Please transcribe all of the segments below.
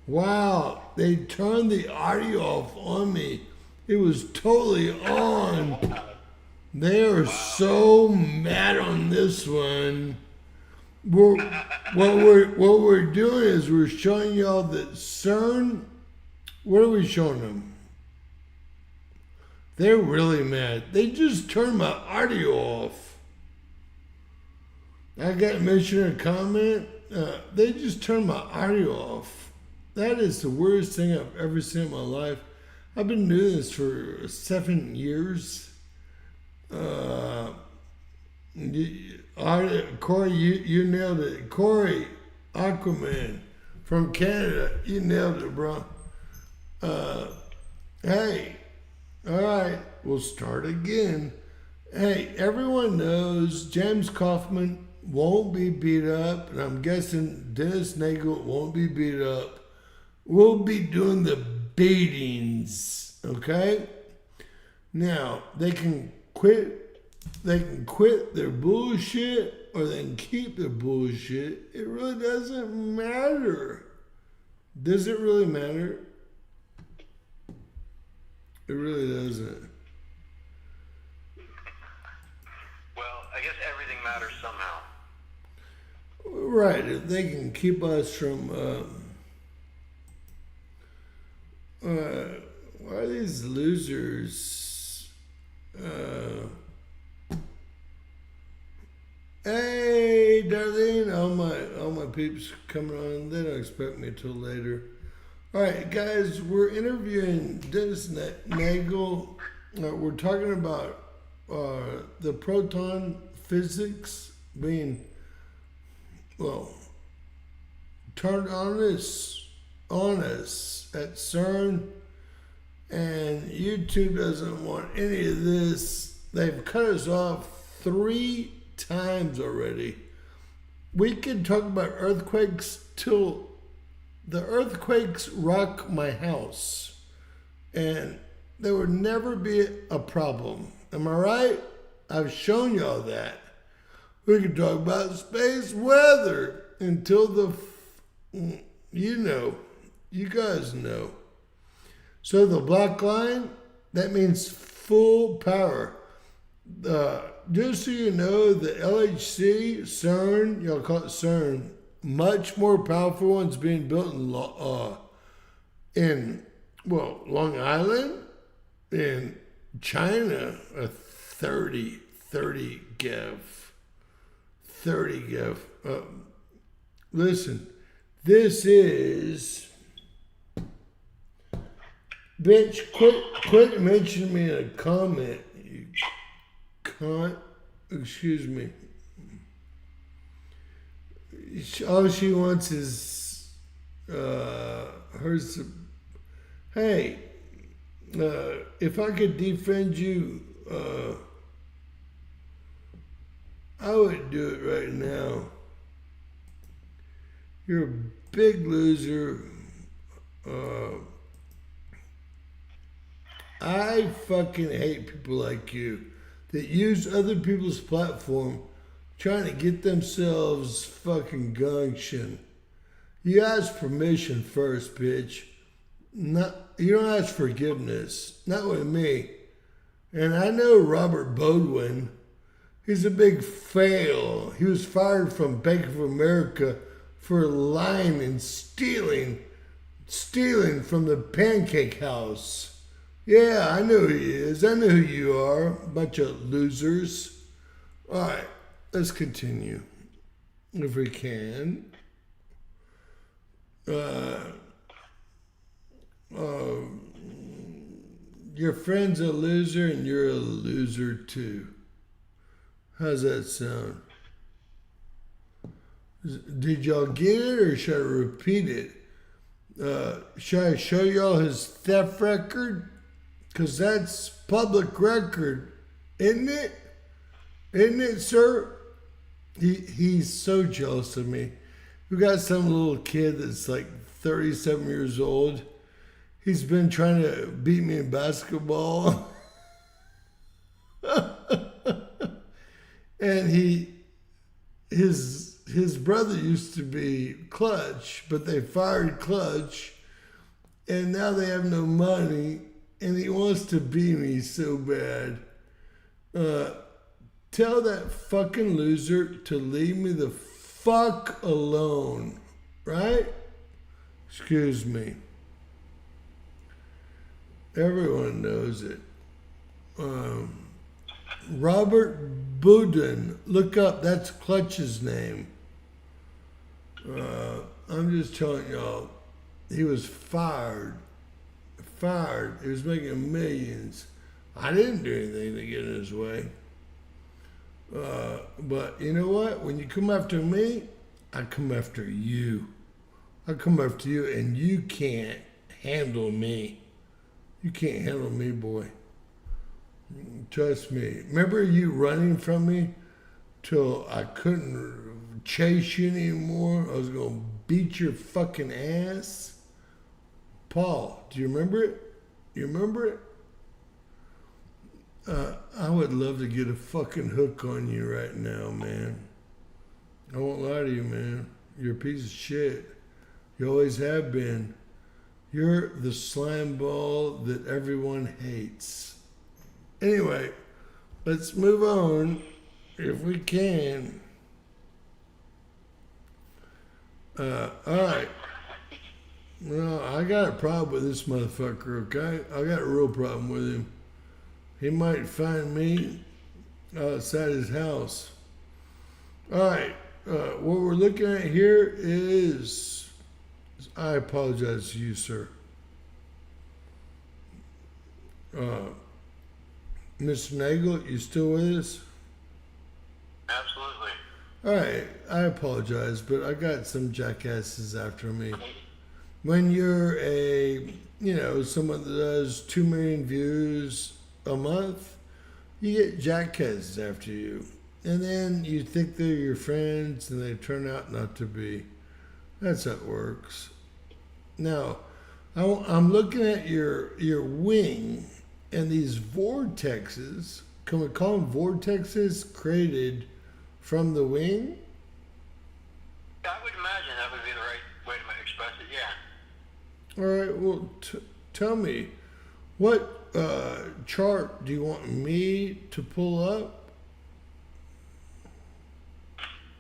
Wow, they turned the audio off on me. It was totally on. They are so mad on this one. We're, what we're doing is we're showing y'all that CERN. What are we showing them? They're really mad. They just turned my audio off. I got a mention or comment. They just turned my audio off. That is the worst thing I've ever seen in my life. I've been doing this for 7 years. Corey, you nailed it. Corey, Aquaman from Canada, you nailed it, bro. Hey, all right, we'll start again. Hey, everyone knows James Kaufman won't be beat up, and I'm guessing Dennis Nagel won't be beat up. We'll be doing the beatings, okay? Now, they can quit their bullshit or they can keep their bullshit. It really doesn't matter. Does it really matter? It really doesn't. Well, I guess everything matters somehow. Right, if they can keep us from, why are these losers, hey, Darlene, all my peeps coming on. They don't expect me till later. All right, guys, we're interviewing Dennis Nagel. We're talking about the proton physics being, well, turned on us at CERN, and YouTube doesn't want any of this. They've cut us off 3 times already. We can talk about earthquakes till the earthquakes rock my house, and there would never be a problem. Am I right? I've shown y'all that. We can talk about space weather until you guys know. So the black line, that means full power. Just so you know, the LHC, CERN, y'all call it CERN, much more powerful ones being built in Long Island, in China, a 30 GeV. 30 GeV. Listen, this is... Bitch, quit mentioning me in a comment. You cunt. Excuse me. All she wants is hers. Hey, if I could defend you, I would do it right now. You're a big loser. I fucking hate people like you that use other people's platform trying to get themselves fucking gunktion. You ask permission first, bitch. You don't ask forgiveness. Not with me. And I know Robert Bodwin. He's a big fail. He was fired from Bank of America for lying and stealing from the Pancake House. Yeah, I know who he is. I know who you are. Bunch of losers. All right, let's continue. If we can. Your friend's a loser and you're a loser too. How's that sound? Did y'all get it or should I repeat it? Should I show y'all his theft record? Because that's public record, isn't it? Isn't it, sir? He's so jealous of me. We got some little kid that's like 37 years old. He's been trying to beat me in basketball. And his brother used to be Clutch, but they fired Clutch and now they have no money, and he wants to be me so bad. Tell that fucking loser to leave me the fuck alone, right? Excuse me. Everyone knows it. Robert Boudin, look up, that's Clutch's name. I'm just telling y'all, he was fired. He was making millions. I didn't do anything to get in his way. But you know what? When you come after me, I come after you. I come after you, and you can't handle me. You can't handle me, boy. Trust me. Remember you running from me till I couldn't chase you anymore? I was going to beat your fucking ass. Paul, do you remember it? You remember it? I would love to get a fucking hook on you right now, man. I won't lie to you, man. You're a piece of shit. You always have been. You're the slime ball that everyone hates. Anyway, let's move on if we can. All right. Well, I got a problem with this motherfucker, okay? I got a real problem with him. He might find me outside his house. All right. What we're looking at here is, I apologize to you, sir. Mr. Nagel, you still with us? Absolutely. All right. I apologize, but I got some jackasses after me. When you're someone that does 2 million views a month, you get jackasses after you. And then you think they're your friends and they turn out not to be. That's how it works. Now, I'm looking at your wing and these vortexes. Can we call them vortexes created from the wing? I would imagine that would be the right way to express it, yeah. All right, well, tell me, what chart do you want me to pull up?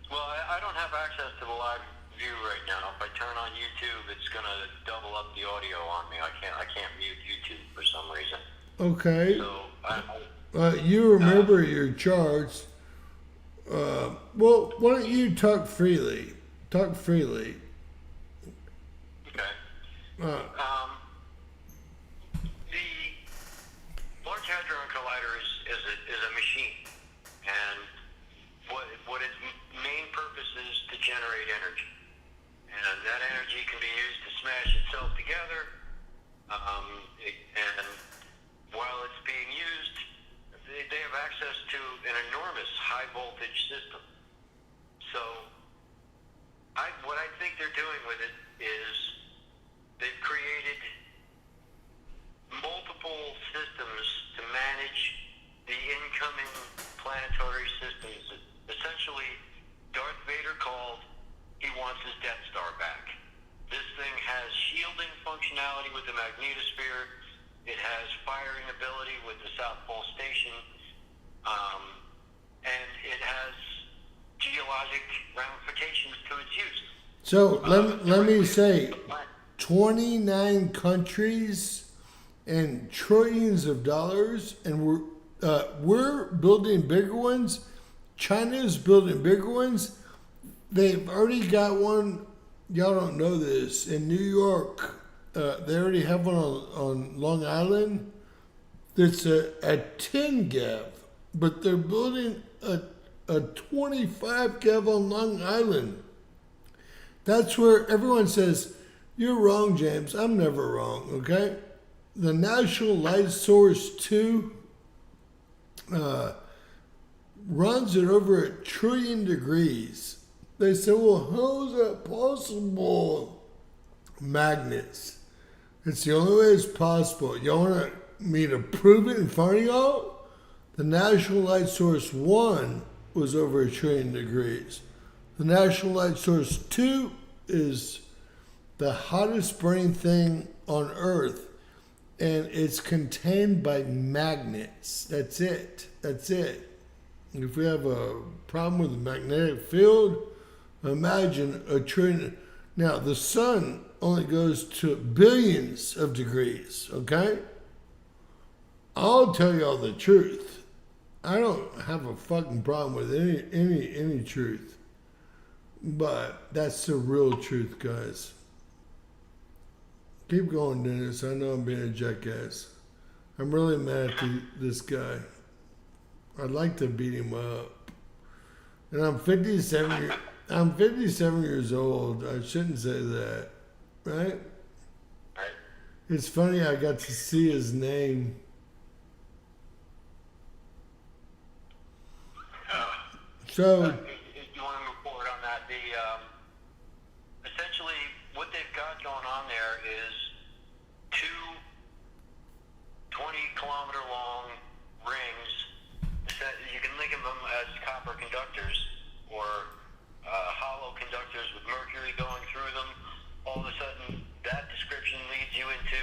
Well, I don't have access to the live view right now. If I turn on YouTube, it's going to double up the audio on me. I can't mute YouTube for some reason. Okay. So, you remember your charts. Well, why don't you talk freely? Talk freely. Okay. The Large Hadron Collider is a machine, and what its main purpose is to generate energy, and that energy can be used to smash itself together. And while it's being used, they have access to an enormous high voltage system. So, what I think they're doing with it is they've created multiple systems to manage the incoming planetary systems. Essentially, Darth Vader called, he wants his Death Star back. This thing has shielding functionality with the magnetosphere. It has firing ability with the South Pole Station. And it has geologic ramifications to its use. So let me say, 29 countries and trillions of dollars, and we're building bigger ones. China's building bigger ones. They've already got one. Y'all don't know this in New York. They already have one on Long Island. It's a 10 GeV, but they're building a 25 GeV on Long Island. That's where everyone says, you're wrong, James. I'm never wrong, okay? The National Light Source 2 runs at over 1 trillion degrees. They say, well, how is that possible? Magnets. It's the only way it's possible. Y'all want me to prove it in front of y'all? The National Light Source 1 was over 1 trillion degrees. The National Light Source 2 is the hottest burning thing on Earth, and it's contained by magnets. That's it. That's it. If we have a problem with the magnetic field, imagine a trillion. Now, the sun only goes to billions of degrees, okay? I'll tell y'all the truth. I don't have a fucking problem with any truth. But that's the real truth, guys. Keep going, Dennis. I know I'm being a jackass. I'm really mad at this guy. I'd like to beat him up. And I'm 57 years old. I shouldn't say that. Right? Right. It's funny I got to see his name. So you want to move forward on that? Essentially, what they've got going on there is two 20-kilometer long rings. You can think of them as copper conductors or hollow conductors with mercury going through them. All of a sudden, that description leads you into,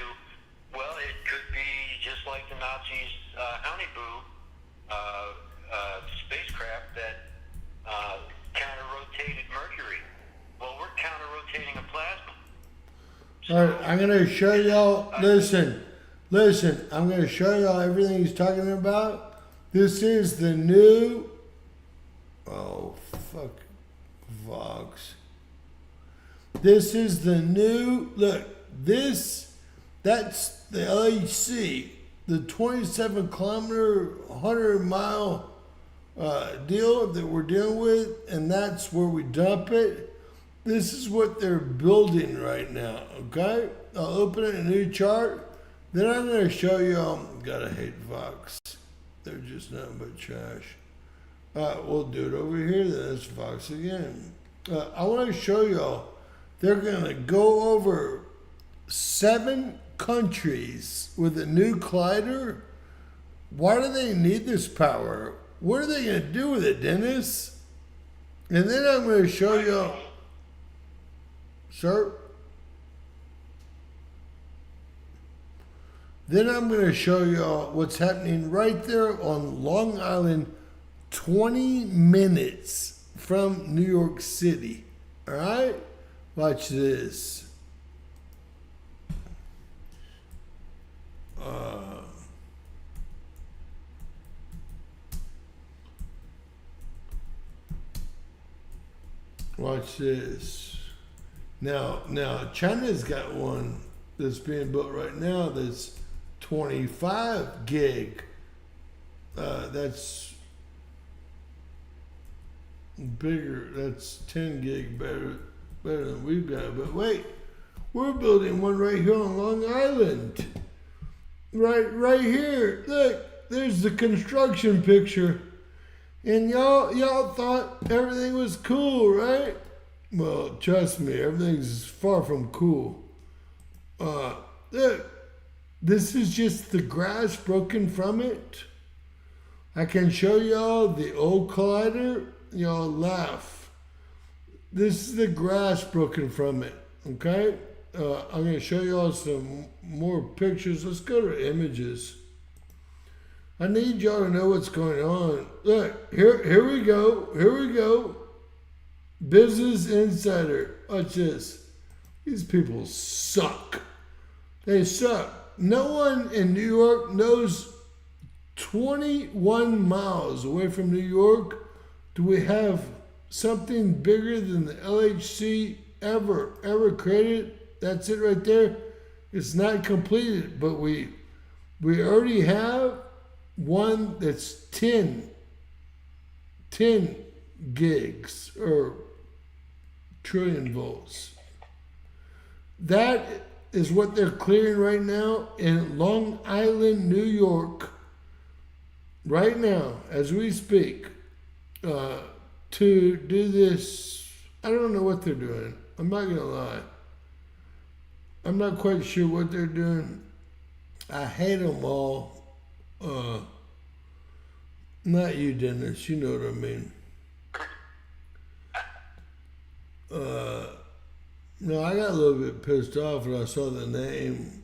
well, it could be just like the Nazis' Honeydew spacecraft that counter-rotated mercury. Well, we're counter-rotating a plasma. all right, I'm gonna show y'all. Listen. I'm gonna show y'all everything he's talking about. This is the new. Oh fuck, Vox. This is the new. Look, that's the LHC, the 27-kilometer, 100-mile deal that we're dealing with, and that's where we dump it. This is what they're building right now, okay? I'll open a new chart. Then I'm going to show you, gotta hate Vox. They're just nothing but trash. We'll do it over here, then it's Vox again. I want to show y'all, they're going to go over 7 countries with a new collider. Why do they need this power? What are they going to do with it, Dennis? And then I'm going to show you, sir. Then I'm going to show you what's happening right there on Long Island, 20 minutes from New York City. All right? Watch this. Watch this. Now, China's got one that's being built right now that's 25 gig. That's bigger. That's 10 gig better than we've got. But wait, we're building one right here on Long Island. Right here. Look, there's the construction picture. And y'all thought everything was cool, right? Well, trust me, everything's far from cool. Look, this is just the grass broken from it. I can show y'all the old collider. Y'all laugh. This is the grass broken from it, okay? I'm going to show y'all some more pictures. Let's go to images. I need y'all to know what's going on. Look, here we go. Business Insider. Watch this. These people suck. They suck. No one in New York knows 21 miles away from New York. Do we have something bigger than the LHC ever created? That's it right there. It's not completed, but we already have one that's 10 gigs or trillion volts. That is what they're clearing right now in Long Island, New York, right now as we speak, to do this. I don't know what they're doing. I'm not gonna lie. I'm not quite sure what they're doing. I hate them all. Not you, Dennis. You know what I mean. No, I got a little bit pissed off when I saw the name.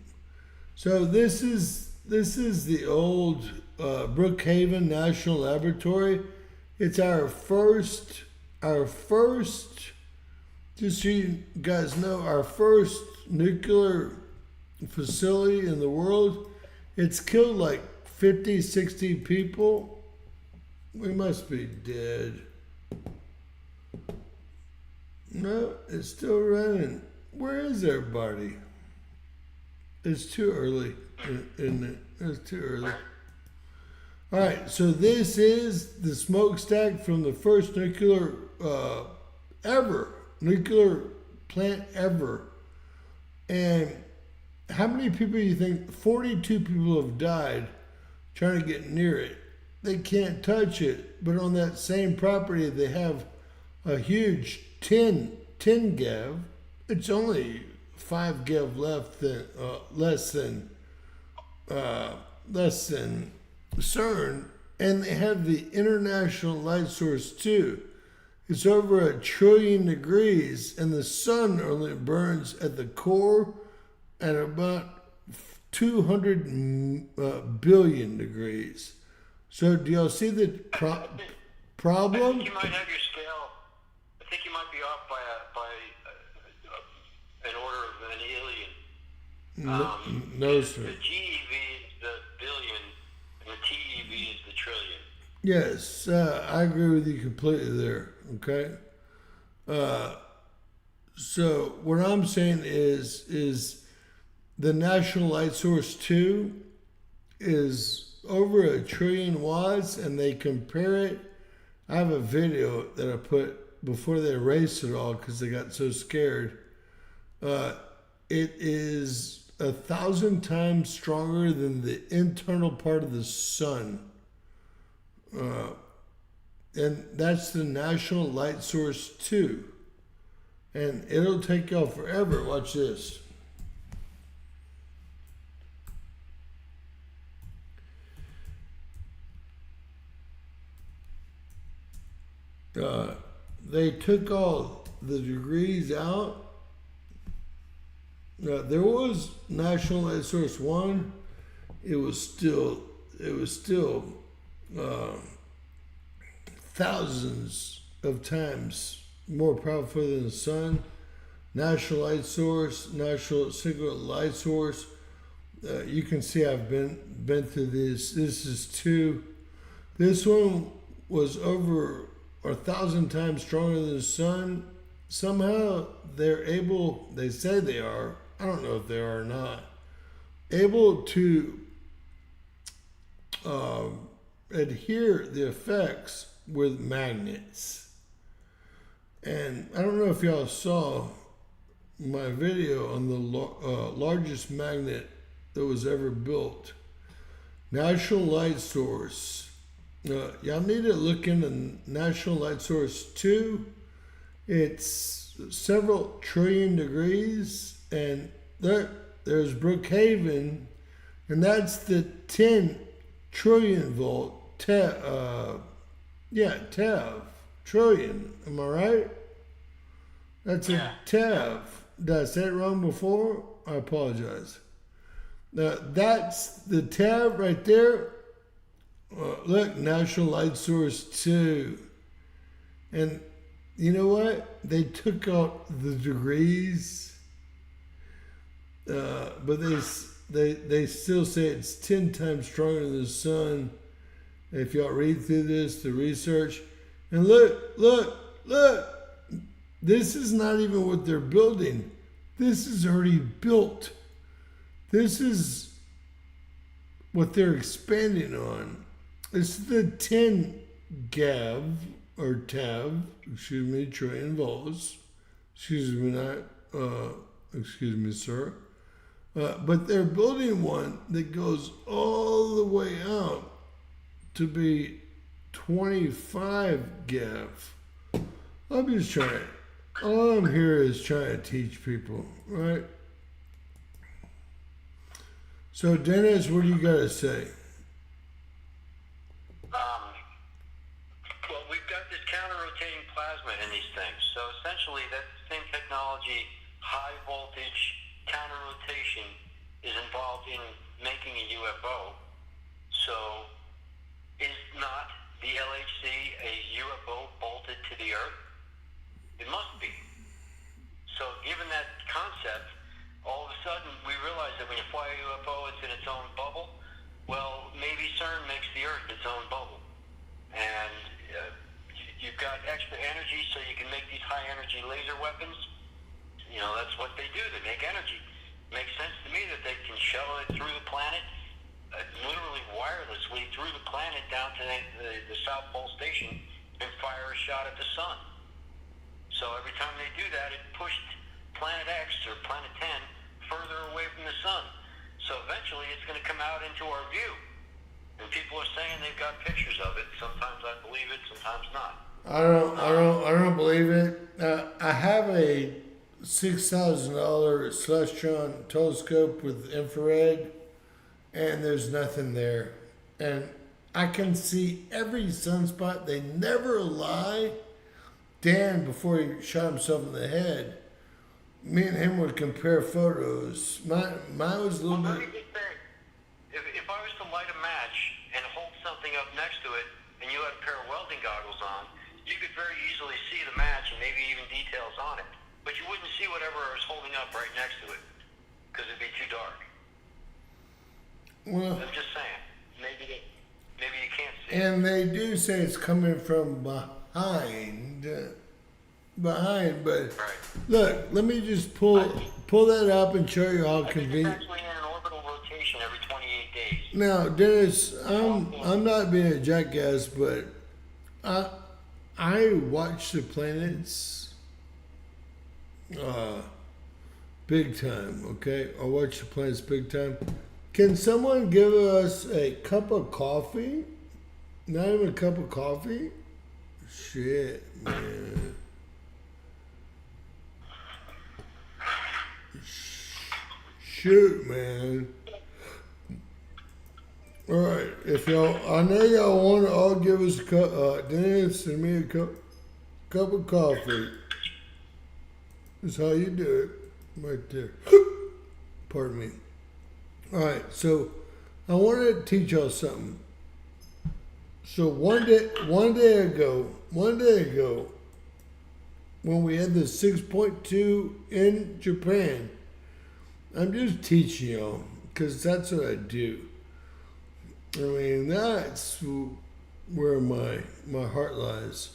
So this is the old Brookhaven National Laboratory. It's our first. Just so you guys know, our first nuclear facility in the world. It's killed like 50, 60 people. We must be dead. No, it's still running. Where is everybody? It's too early, isn't it? It's too early. All right, so this is the smokestack from the first nuclear plant ever. And how many people do you think? 42 people have died trying to get near it. They can't touch it, but on that same property, they have a huge 10 GeV. It's only 5 GeV less than CERN, and they have the International Light Source too. It's over 1 trillion degrees, and the sun only burns at the core at about 200 billion degrees. So do y'all see the problem? I think you might have your scale. I think you might be off by an order of an alien. No, sir. The GeV is the billion, and the TeV is the trillion. Yes, I agree with you completely there. Okay. So what I'm saying is the National Light Source 2 is over 1 trillion watts, and they compare it. I have a video that I put before they erased it all because they got so scared. It is 1,000 times stronger than the internal part of the sun. And that's the National Light Source 2. And it'll take y'all forever. Watch this. They took all the degrees out. There was National Light Source 1. It was still thousands of times more powerful than the sun. National Light Source, National Single Light Source. You can see I've been through this. This is 2. This one was over 1,000 times stronger than the sun. Somehow they're able, they say they are, I don't know if they are or not, able to adhere the effects with magnets. And I don't know if y'all saw my video on the largest magnet that was ever built. National Light Source. Y'all need to look into National Light Source 2. It's several trillion degrees, and there's Brookhaven, and that's the 10 trillion volt TeV. Trillion. Am I right? That's a TeV. Did I say it wrong before? I apologize. That's the TeV right there. Look, National Light Source 2. And you know what? They took out the degrees, but they still say it's 10 times stronger than the sun. If y'all read through this, the research, and look, this is not even what they're building. This is already built. This is what they're expanding on. It's the 10 GeV or TeV, trillion volts. Excuse me, sir. But they're building one that goes all the way out to be 25 GeV. I'm just trying. All I'm here is trying to teach people, right? So, Dennis, what do you got to say? Well, we've got this counter-rotating plasma in these things. So essentially, that's the same technology, high voltage counter-rotation is involved in making a UFO. So, is not the LHC a UFO bolted to the Earth? It must be. So, given that concept, all of a sudden we realize that when you fly a UFO, it's in its own bubble. Well, maybe CERN makes the Earth its own bubble. And you've got extra energy, so you can make these high-energy laser weapons. You know, that's what they do. They make energy. Makes sense to me that they can shuttle it through the planet, literally wirelessly through the planet down to the South Pole Station and fire a shot at the sun. So every time they do that, it pushed Planet X or Planet 10 further away from the sun. So eventually it's going to come out into our view. And people are saying they've got pictures of it. Sometimes I believe it, sometimes not. I don't believe it. I have a $6,000 Celestron telescope with infrared, and there's nothing there. And I can see every sunspot. They never lie. Dan, before he shot himself in the head, me and him would compare photos. Mine was a little Well, bit. let me just say, if I was to light a match and hold something up next to it, and you had a pair of welding goggles on, you could very easily see the match and maybe even details on it. But you wouldn't see whatever I was holding up right next to it, because it'd be too dark. Well, I'm just saying, maybe you can't see it. and they do say it's coming from behind, but Right. look, let me just pull that up and show you how I think it's convenient. actually in an orbital rotation every 28 days. Now, Dennis, I'm not being a jackass, but I watch the planets big time. Okay, I watch the planets big time. Can someone give us a cup of coffee? Not even a cup of coffee? Shit, man. Shoot, man. All right, if y'all, I know y'all want to all give us a cup. Dennis, send me a cup of coffee. That's how you do it, right there. Pardon me. All right, so I wanted to teach y'all something. So one day ago, when we had the 6.2 in Japan, I'm just teaching y'all because that's what I do. I mean, that's where my heart lies.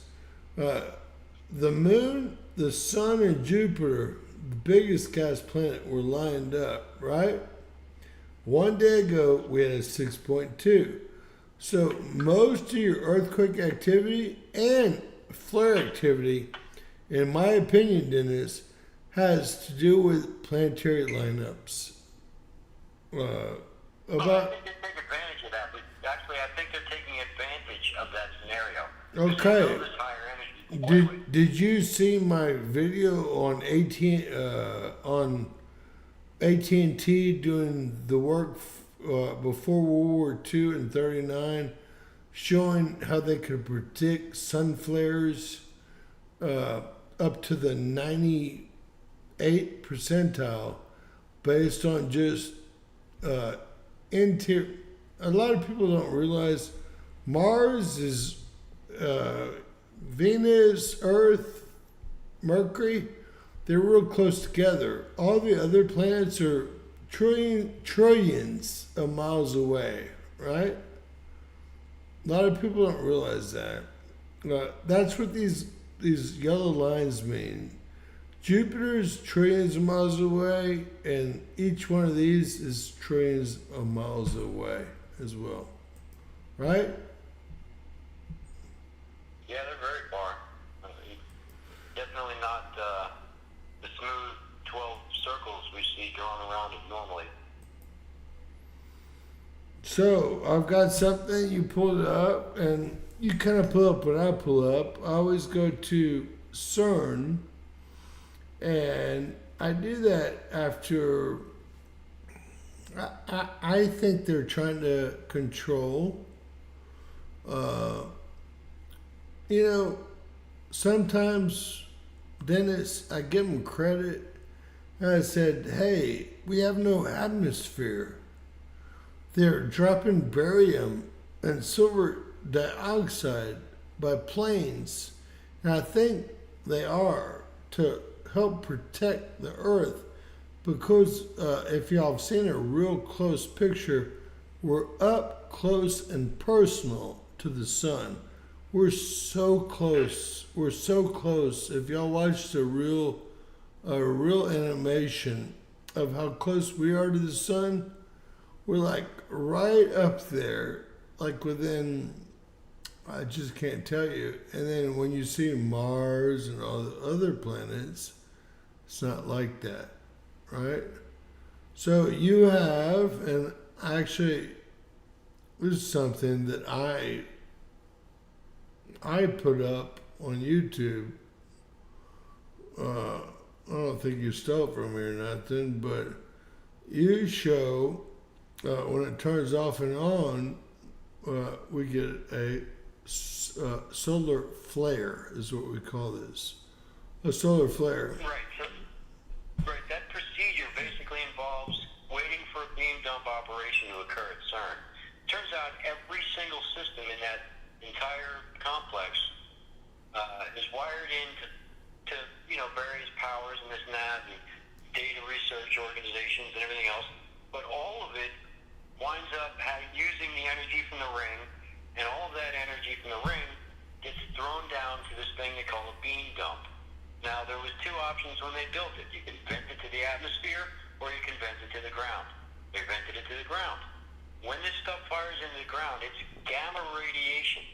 The moon, the sun, and Jupiter, the biggest gas planet, were lined up, right? One day ago, we had a 6.2. So most of your earthquake activity and flare activity, in my opinion, Dennis, has to do with planetary lineups. I About think they take advantage of that. But actually, I think they're taking advantage of that scenario. Okay. They know there's higher energy. Did you see my video on AT&T doing the work before World War II in '39, showing how they could predict sun flares up to the 98th percentile based on just interior. A lot of people don't realize Mars is Venus, Earth, Mercury. They're real close together. All the other planets are trillions of miles away, right? A lot of people don't realize that. That's what these yellow lines mean. Jupiter's trillions of miles away, and each one of these is trillions of miles away as well, right? Yeah, they're very far. Definitely not the smooth 12 circles we see drawn around it normally. So I've got something, you pull it up, and you kind of pull up what I pull up. I always go to CERN, and I do that after I think they're trying to control. Sometimes, Dennis, I give them credit. And I said, hey, we have no atmosphere. They're dropping barium and silver dioxide by planes. And I think they are to help protect the Earth because if y'all have seen a real close picture, we're up close and personal to the sun. We're so close. We're so close. If y'all watched a real animation of how close we are to the sun, we're like right up there, like within, I just can't tell you. And then when you see Mars and all the other planets, it's not like that, right? So you have, and actually, this is something that I put up on YouTube. I don't think you stole it from me or nothing, but you show when it turns off and on, we get a solar flare, is what we call this. A solar flare. Right. So, right. That procedure basically involves waiting for a beam dump operation to occur at CERN. Turns out every single system in that entire complex is wired into various powers and this and that, and data research organizations and everything else. But all of it winds up using the energy from the ring, and all of that energy from the ring gets thrown down to this thing they call a beam dump. Now, there was two options when they built it. You can vent it to the atmosphere, or you can vent it to the ground. They vented it to the ground. When this stuff fires into the ground, it's gamma radiation.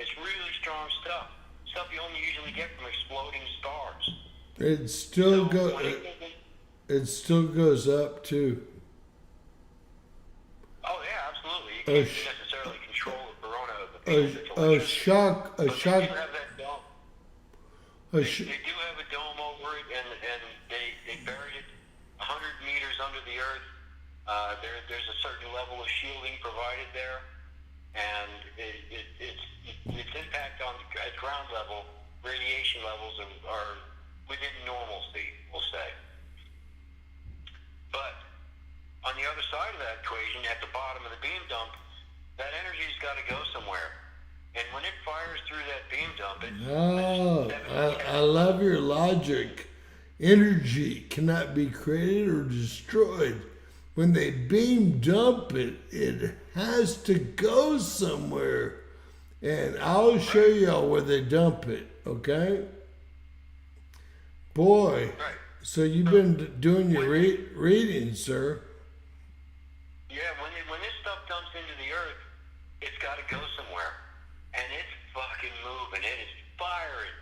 It's really strong stuff. Stuff you only usually get from exploding stars. It still goes up too. Oh yeah, absolutely. You can't necessarily control the corona of the beam. A shock. They do have that dome. They do have a dome over it, and they buried it 100 meters under the earth. There's a certain level of shielding provided there, and its impact at ground level, radiation levels are within normalcy, we'll say. But on the other side of that equation, at the bottom of the beam dump, that energy's got to go somewhere. And when it fires through that beam dump, I love your logic. Energy cannot be created or destroyed. When they beam dump it, it has to go somewhere. And I'll show y'all where they dump it, okay? Boy, right. So you've been doing your reading, sir. Yeah, when this stuff dumps into the earth, it's got to go somewhere. And it's fucking moving. It is firing.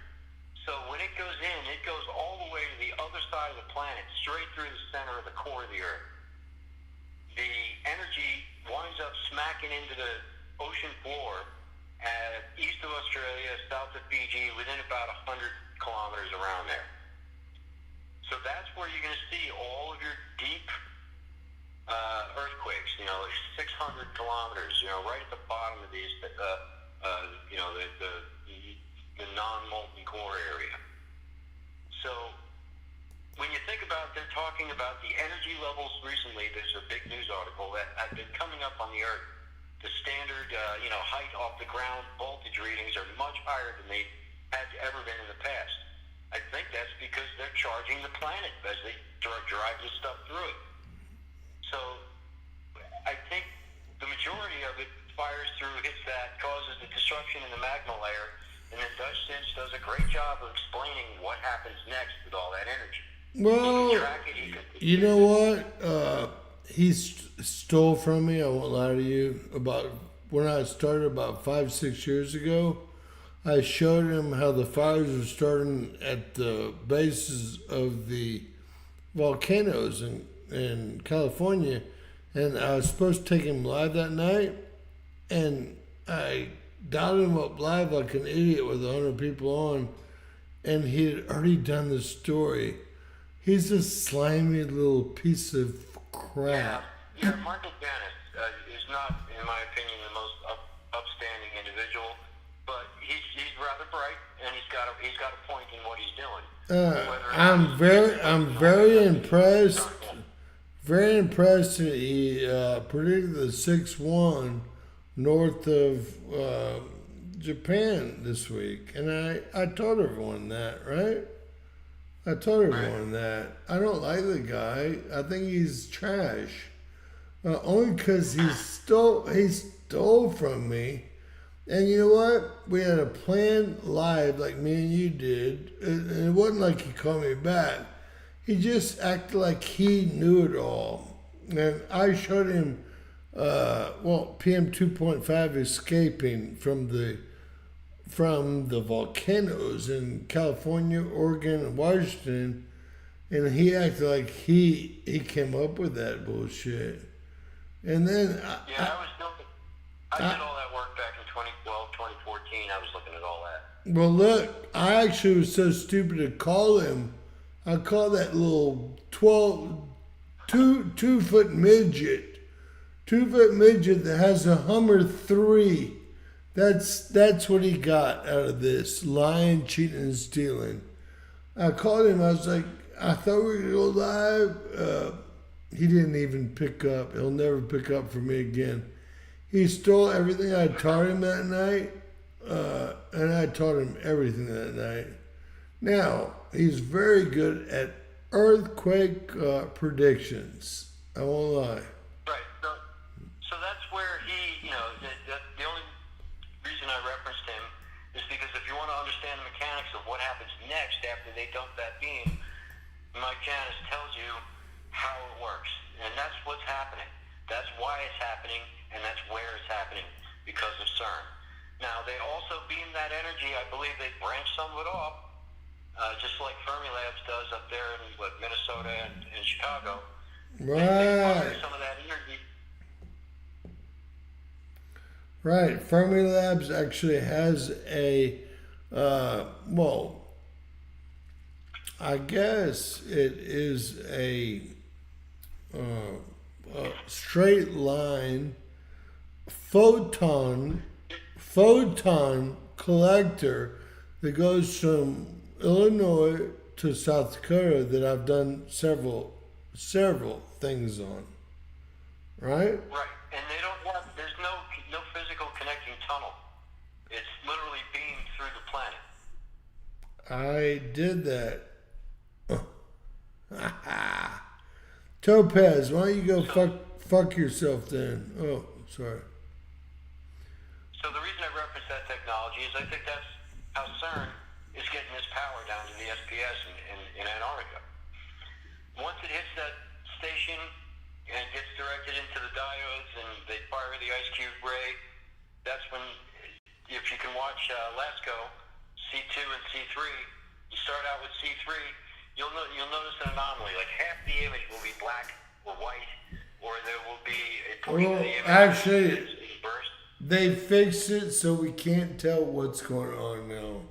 So when it goes in, it goes all the way to the other side of the planet, straight through the center of the core of the earth. The energy winds up smacking into the ocean floor east of Australia, south of Fiji, within about 100 kilometers around there. So that's where you're going to see all of your deep earthquakes, 600 kilometers, right at the bottom of these, the non-molten core area. So when you think about, they're talking about the energy levels recently, there's a big news article that have been coming up on the Earth. The standard, height off the ground voltage readings are much higher than they had ever been in the past. I think that's because they're charging the planet as they drive this stuff through it. So I think the majority of it fires through, hits that, causes the destruction in the magma layer, and then Dutch Sinch does a great job of explaining what happens next with all that energy. Well, you know what? He stole from me, I won't lie to you, about when I started about 5-6 years ago. I showed him how the fires were starting at the bases of the volcanoes in California, and I was supposed to take him live that night, and I dialed him up live like an idiot with 100 people on, and he had already done the story. He's a slimy little piece of crap. Yeah, Michael Dennis is not, in my opinion, the most upstanding individual, but he's rather bright, and he's got a point in what he's doing. I'm very impressed. Very impressed that he predicted the 6-1 north of Japan this week, and I told everyone that, right? I told everyone that. I don't like the guy. I think he's trash. Only because he stole from me. And you know what? We had a plan live like me and you did. And it wasn't like he called me back. He just acted like he knew it all. And I showed him, PM 2.5 escaping from the volcanoes in California, Oregon, and Washington. And he acted like he came up with that bullshit. And then I did all that work back in 2012, 2014. I was looking at all that. Well, look, I actually was so stupid to call him. I called that little 2 foot midget. 2 foot midget that has a Hummer 3. That's what he got out of this. Lying, cheating, and stealing. I called him. I was like, I thought we were going to go live. He didn't even pick up. He'll never pick up for me again. He stole everything I taught him that night, and I taught him everything that night. Now, he's very good at earthquake predictions. I won't lie. Right. So that's where he, the only reason I referenced him is because if you want to understand the mechanics of what happens next after they dump that beam, Mike Janis tells you how it works. And that's what's happening. That's why it's happening, and that's where it's happening, because of CERN. Now, they also beam that energy. I believe they branch some of it off, just like Fermilabs does up there in Minnesota and Chicago. Right. They fire some of that energy. Right. Fermilabs actually has a, I guess it is a straight line photon collector that goes from Illinois to South Dakota that I've done several things on. Right? Right. And there's no physical connecting tunnel. It's literally beamed through the planet. I did that. Topaz, why don't you go fuck yourself then? Oh, sorry. So the reason I reference that technology is I think that's how CERN is getting its power down to the SPS in Antarctica. Once it hits that station and gets directed into the diodes and they fire the ice cube ray, that's when, if you can watch LASCO, C2 and C3, you start out with C3, you'll notice an anomaly. Like half the image will be black or white, or there will be a portion of the image actually, that's burst. They fixed it so we can't tell what's going on now.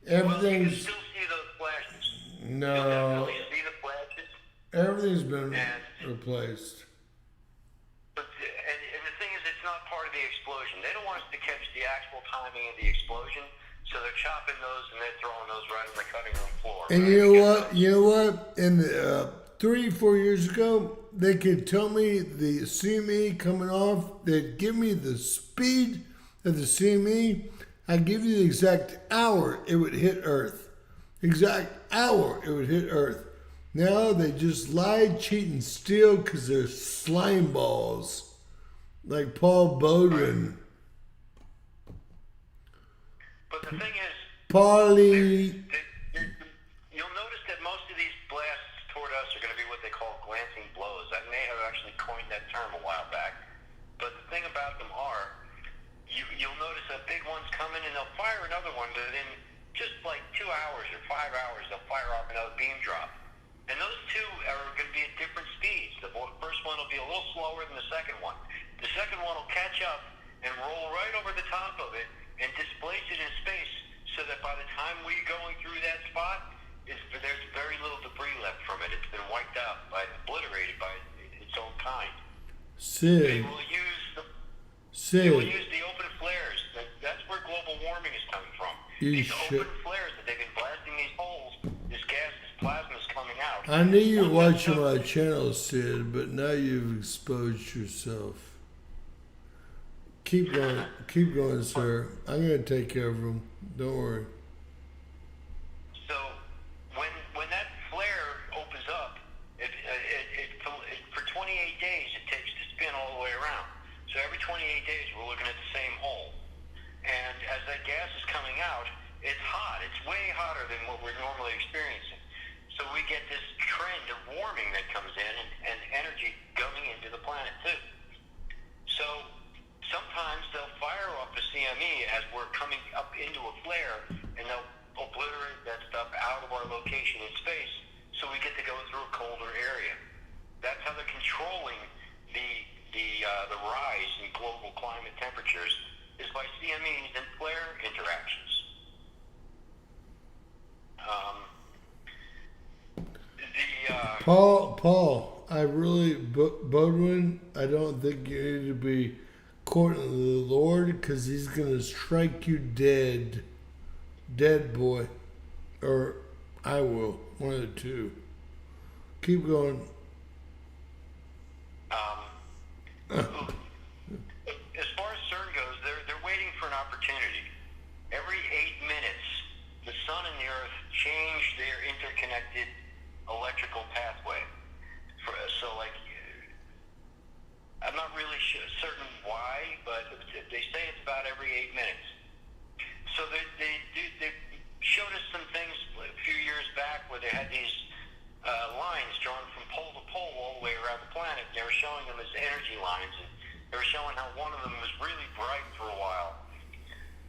Everything's... You can still see those flashes. No. You'll definitely see the flashes. Everything's been replaced. But and the thing is, it's not part of the explosion. They don't want us to catch the actual timing of the explosion, so they're chopping those and they're throwing those right on the cutting room floor. And you know what? In 3-4 years ago, they could tell me the CME coming off. They'd give me the speed of the CME. I'd give you the exact hour it would hit Earth. Exact hour it would hit Earth. Now they just lie, cheat, and steal because they're slime balls. Like Paul Bowden. But the thing is, Paulie. you'll notice that most of these blasts toward us are going to be what they call glancing blows. I may have actually coined that term a while back. But the thing about them are, you'll notice that big one's coming and they'll fire another one, but in just like 2 hours or 5 hours, they'll fire off another beam drop. And those two are going to be at different speeds. The first one will be a little slower than the second one. The second one will catch up and roll right over the top of it and displace it in space, so that by the time we're going through that spot, there's very little debris left from it. It's been wiped out, obliterated by its own kind. They will use the open flares. That's where global warming is coming from. These open flares that they've been blasting these holes I knew you were watching my channel, Sid, but now you've exposed yourself. Keep going, sir. I'm gonna take care of them. Don't worry. So when that flare opens up, for 28 days it takes to spin all the way around. So every 28 days we're looking at the same hole. And as that gas is coming out, it's hot. It's way hotter than what we're normally experiencing. So we get this trend of warming that comes in and energy going into the planet too. So sometimes they'll fire off the CME as we're coming up into a flare, and they'll obliterate that stuff out of our location in space, so we get to go through a colder area. That's how they're controlling the rise in global climate temperatures, is by CMEs and flare interactions. Paul, I really, Bodwin, I don't think you need to be courting the Lord, because he's going to strike you dead. Dead, boy. Or I will. One of the two. Keep going. As far as CERN goes, they're waiting for an opportunity. Every 8 minutes, the sun and the earth change their interconnected electrical pathway. I'm not really certain why, but they say it's about every 8 minutes. So they showed us some things a few years back where they had these lines drawn from pole to pole all the way around the planet. They were showing them as energy lines, and they were showing how one of them was really bright for a while.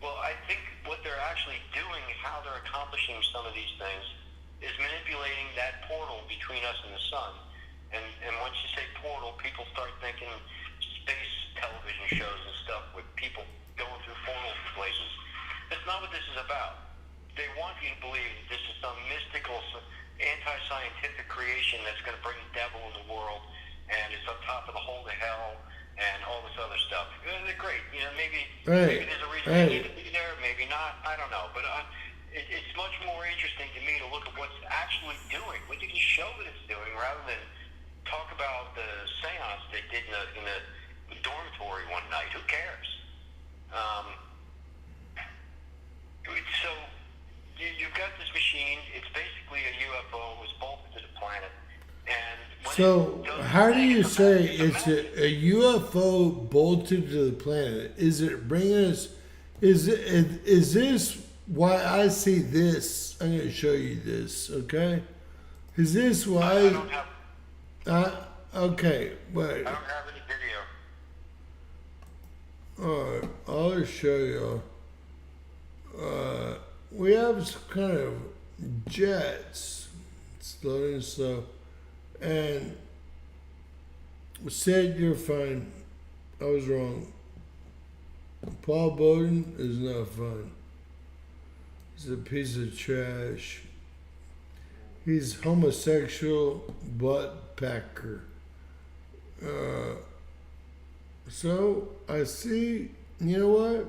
Well, I think what they're actually doing, how they're accomplishing some of these things, is manipulating that portal between us and the sun. And once you say portal, people start thinking space television shows and stuff with people going through portals to places. That's not what this is about. They want you to believe that this is some mystical, anti-scientific creation that's going to bring the devil in the world, and it's on top of the hole to hell and all this other stuff. They're great. Maybe there's a reason they need to be there, maybe not. I don't know. But it's much more interesting to me to look at what's actually doing, what they can show that it's doing, rather than talk about the seance they did in the dormitory one night. Who cares? So you've got this machine. It's basically a UFO. It was bolted to the planet. And so how do you say it's a UFO bolted to the planet? Is it bringing us? Is this why I see this? I'm going to show you this. Okay. Is this why? I don't have. Okay, wait. I don't have any video. Alright, I'll just show you. We have some kind of jets. It's loading slow. And said you're fine. I was wrong. Paul Bowden is not fine. He's a piece of trash. He's homosexual butt packer. So I see, you know what?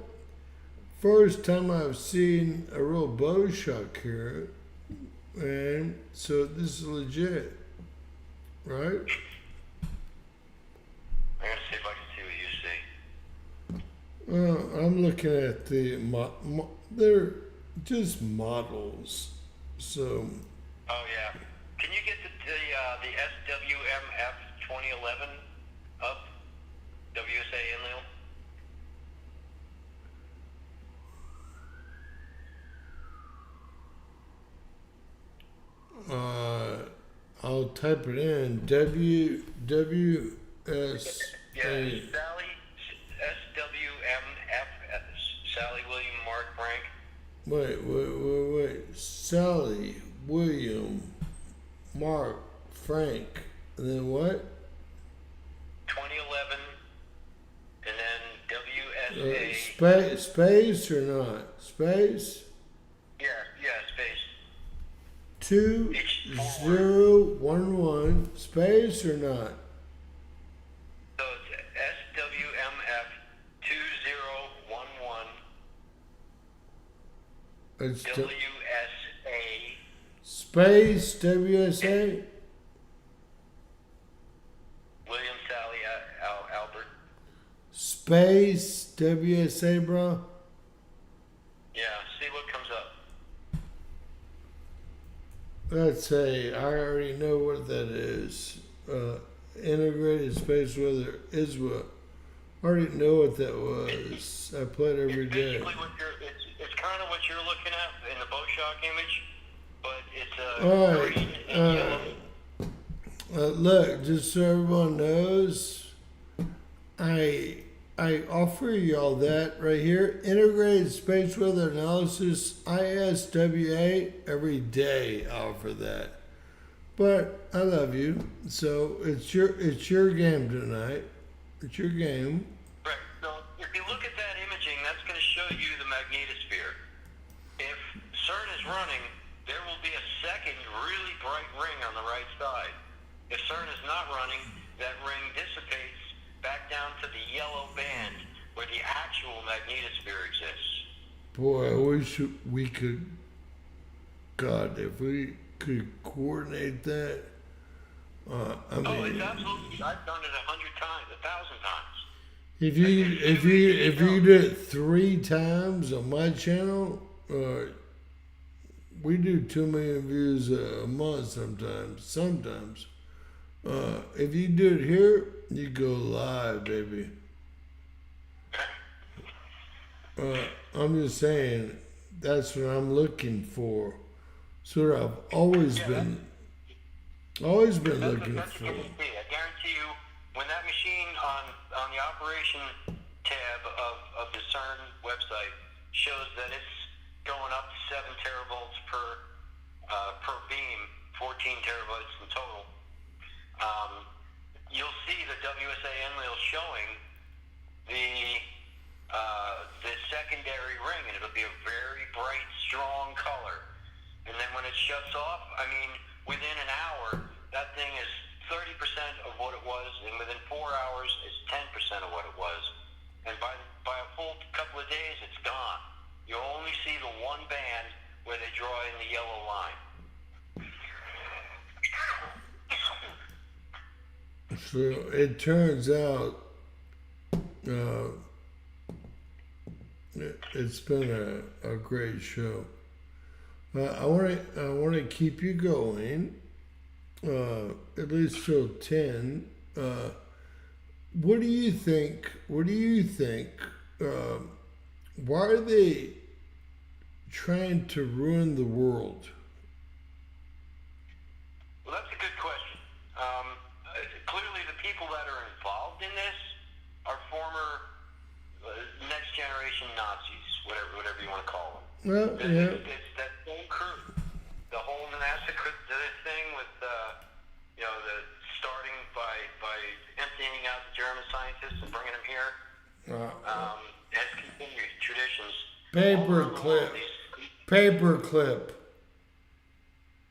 First time I've seen a real bow shock here, and so this is legit, right? I'm gonna see if I can see what you see. I'm looking at the they're just models, so. Oh yeah. Can you get the SWMF 2011 up? WSA Enlil? I'll type it in. WS. Yeah, Sally, SWMF, Sally William Mark Frank. Wait. Sally William Mark Frank. And then what? 2011. And then WSA. Space or not? Space? Yeah, space. 2011. Space or not? So it's SWMF 2011. It's WSA. Space WSA? space WSA, bro. Yeah, see what comes up. Let's say I already know what that is. Integrated space weather is what. I already know what that was. I play it every It's day. basically what it's kind of what you're looking at in the Bowshock image, but it's All green and yellow. right. Look, just so everyone knows, I offer y'all that right here. Integrated space weather analysis, ISWA, every day. I offer that. But I love you, so it's your game tonight. It's your game. Right. So if you look at that imaging, that's going to show you the magnetosphere. If CERN is running, there will be a second really bright ring on the right side. If CERN is not running, that ring dissipates back down to the yellow band where the actual magnetosphere exists. Boy, I wish we could. God, if we could coordinate that. I mean, Oh, it's absolutely. I've done it 100 times, 1,000 times. if you do it 3 times on my channel, we do 2 million views a month sometimes. Sometimes, if you do it here, you go live, baby. I'm just saying, that's what I'm looking for. Sort of, I've always been looking That's for. I guarantee you, when that machine on the operation tab of the CERN website shows that it's going up to 7 teravolts per beam, 14 teravolts in total, you'll see the WSA wheel showing the secondary ring, and it'll be a very bright, strong color. And then when it shuts off, I mean, within an hour, that thing is 30% of what it was, and within 4 hours, it's 10% of what it was. And by a full couple of days, it's gone. You only see the one band where they draw in the yellow line. So it turns out, it's been a great show. I want to keep you going, at least till 10. What do you think? Why are they trying to ruin the world? Well, that's a good question. Clearly, the people that are involved in this are former next generation Nazis, whatever you want to call them. Well, yeah. It's that whole crew. The whole massacre thing with, the starting by emptying out the German scientists and bringing them here. Has continued traditions. Paperclip.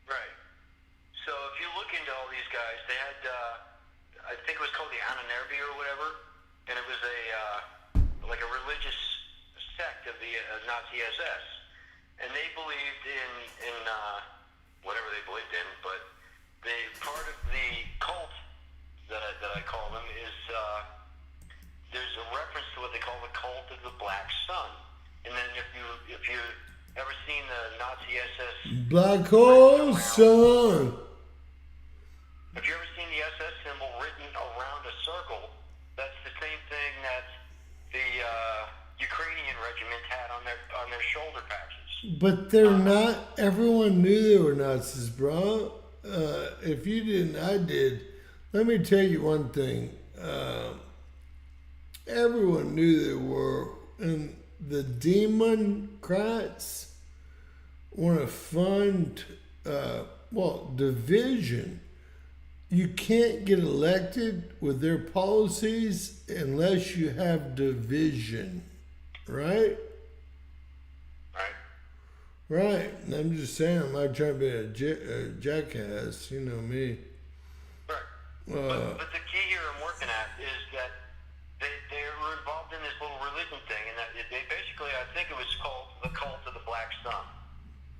Right. So if you look into all these guys, they had, I think it was called the Anonnerby or whatever, and it was like a religious sect of the Nazi SS. And they believed in whatever they believed in, but part of the cult that I call them is there's a reference to what they call the cult of the Black Sun. And then if you ever seen the Nazi SS Black Hole Sun. If you ever seen the SS symbol written around a circle, that's the same thing that the Ukrainian regiment had on their shoulder patches. But they're not. Everyone knew they were Nazis, bro. If you didn't, I did. Let me tell you one thing. Everyone knew they were, and the Democrats want to fund, division. You can't get elected with their policies unless you have division, right? Right. And I'm just saying, I'm not trying to be a jackass, you know me. Right. But the key here I'm working at is that they were involved in this little religion thing, and that they basically, I think it was called the cult of the Black Sun.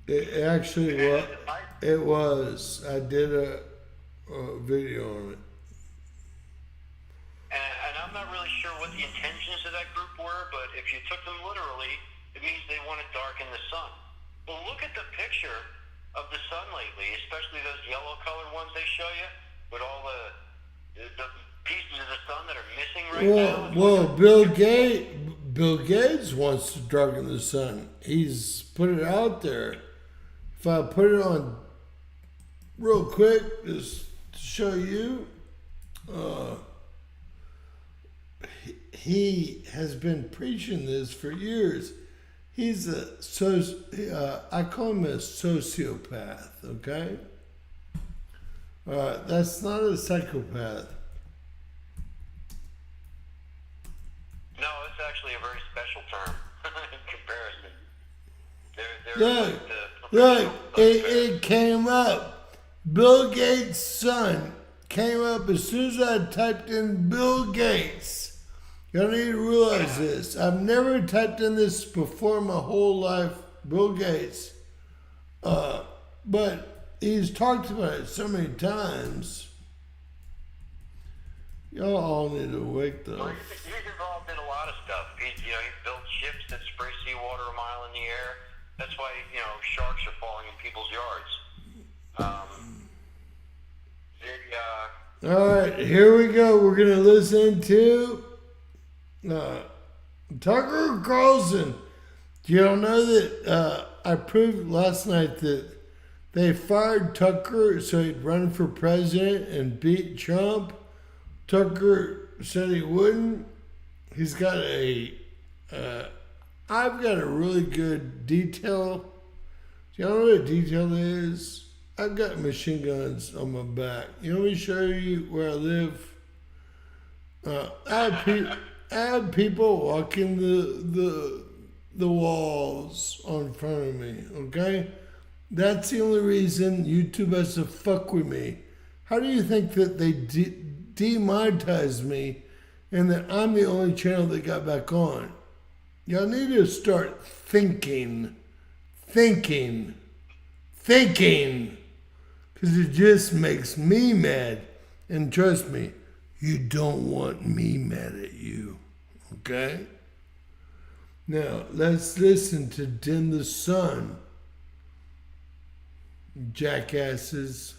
It actually was. It was. I did a video on it. And I'm not really sure what the intentions of that if you took them literally, it means they want to darken the sun. Well, look at the picture of the sun lately, especially those yellow colored ones they show you with all the pieces of the sun that are missing right now. Well, Bill Gates wants to darken the sun. He's put it out there. If I put it on real quick, just to show you, he has been preaching this for years. He's I call him a sociopath, okay? That's not a psychopath. No, it's actually a very special term in comparison. Look, it came up. Bill Gates' son came up as soon as I typed in Bill Gates. Y'all need to realize this. I've never typed in this before in my whole life, Bill Gates. But he's talked about it so many times. Y'all all need to wake the... Well, he's involved in a lot of stuff. He built ships that spray seawater a mile in the air. That's why, sharks are falling in people's yards. All right, here we go. We're going to listen to Tucker Carlson. Do you know that I proved last night that they fired Tucker so he'd run for president and beat Trump? Tucker said he wouldn't. He's got I've got a really good detail. Do y'all know what a detail is? I've got machine guns on my back. You want me to show you where I live? I have people walking the walls on front of me, okay? That's the only reason YouTube has to fuck with me. How do you think that they demonetized me and that I'm the only channel that got back on? Y'all need to start thinking. Because it just makes me mad. And trust me, you don't want me mad at you. Okay? Now, let's listen to Dim the Sun. Jackasses.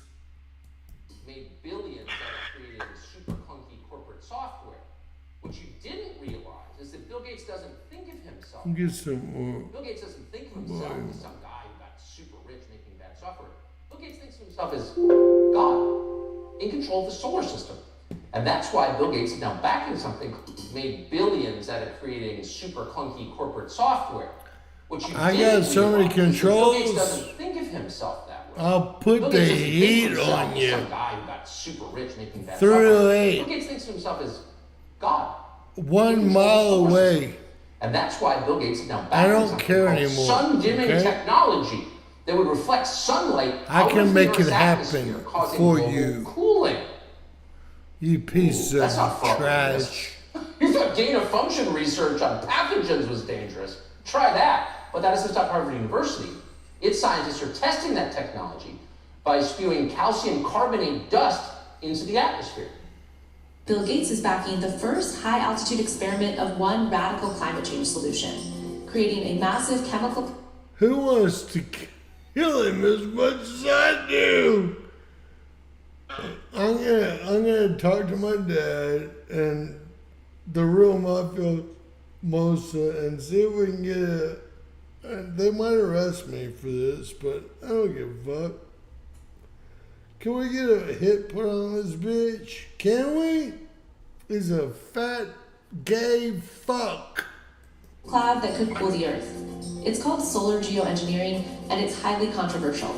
Made billions out of creating super clunky corporate software. What you didn't realize is that Bill Gates doesn't think of himself. Get some more. Bill Gates doesn't think of himself as some guy who got super rich making bad software. Bill Gates thinks of himself as God, in control of the solar system. And that's why Bill Gates is now backing something made billions out of creating super clunky corporate software. What you I got so many controls. Bill Gates doesn't think of himself that way. I'll put the heat on you. Some guy who got super rich making bad 308. Bill Gates thinks of himself as God. 1 mile away. And that's why Bill Gates is now backing I don't something care called anymore. sun-dimming Okay? technology that would reflect sunlight I out can of make the it Earth's happen atmosphere, causing for global you. cooling. You piece of That's not fraud. trash. You thought gain-of-function research on pathogens was dangerous. Try that. But that doesn't stop Harvard University. Its scientists are testing that technology by spewing calcium carbonate dust into the atmosphere. Bill Gates is backing the first high-altitude experiment of one radical climate change solution, creating a massive chemical... Who wants to kill him as much as I do? I'm gonna talk to my dad and the real mafia Mosa and see if we can get they might arrest me for this, but I don't give a fuck. Can we get a hit put on this bitch? Can we? He's a fat, gay fuck. cloud that could cool the Earth. It's called solar geoengineering, and it's highly controversial.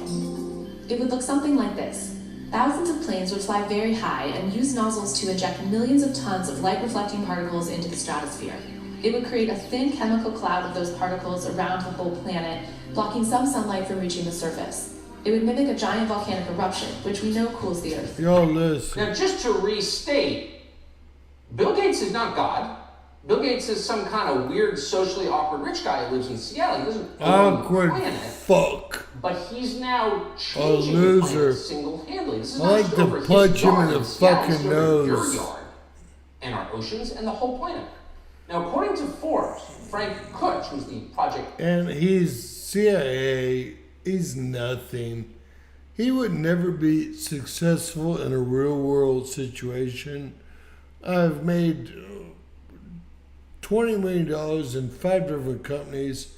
It would look something like this. Thousands of planes would fly very high and use nozzles to inject millions of tons of light-reflecting particles into the stratosphere. It would create a thin chemical cloud of those particles around the whole planet, blocking some sunlight from reaching the surface. It would mimic a giant volcanic eruption, which we know cools the Earth. Yo, listen. Now, just to restate, Bill Gates is not God. Bill Gates is some kind of weird, socially awkward rich guy who lives in Seattle. He doesn't own the Awkward planet. fuck. But he's now A changing the loser. planet single-handedly. This is I not like just to over his punch him yard in the Seattle, fucking it's over your nose. yard and our oceans and the whole planet. Now, according to Forbes, Frank Kutch, who's the project. And he's CIA. He's nothing. He would never be successful in a real world situation. I've made $20 million in 5 different companies.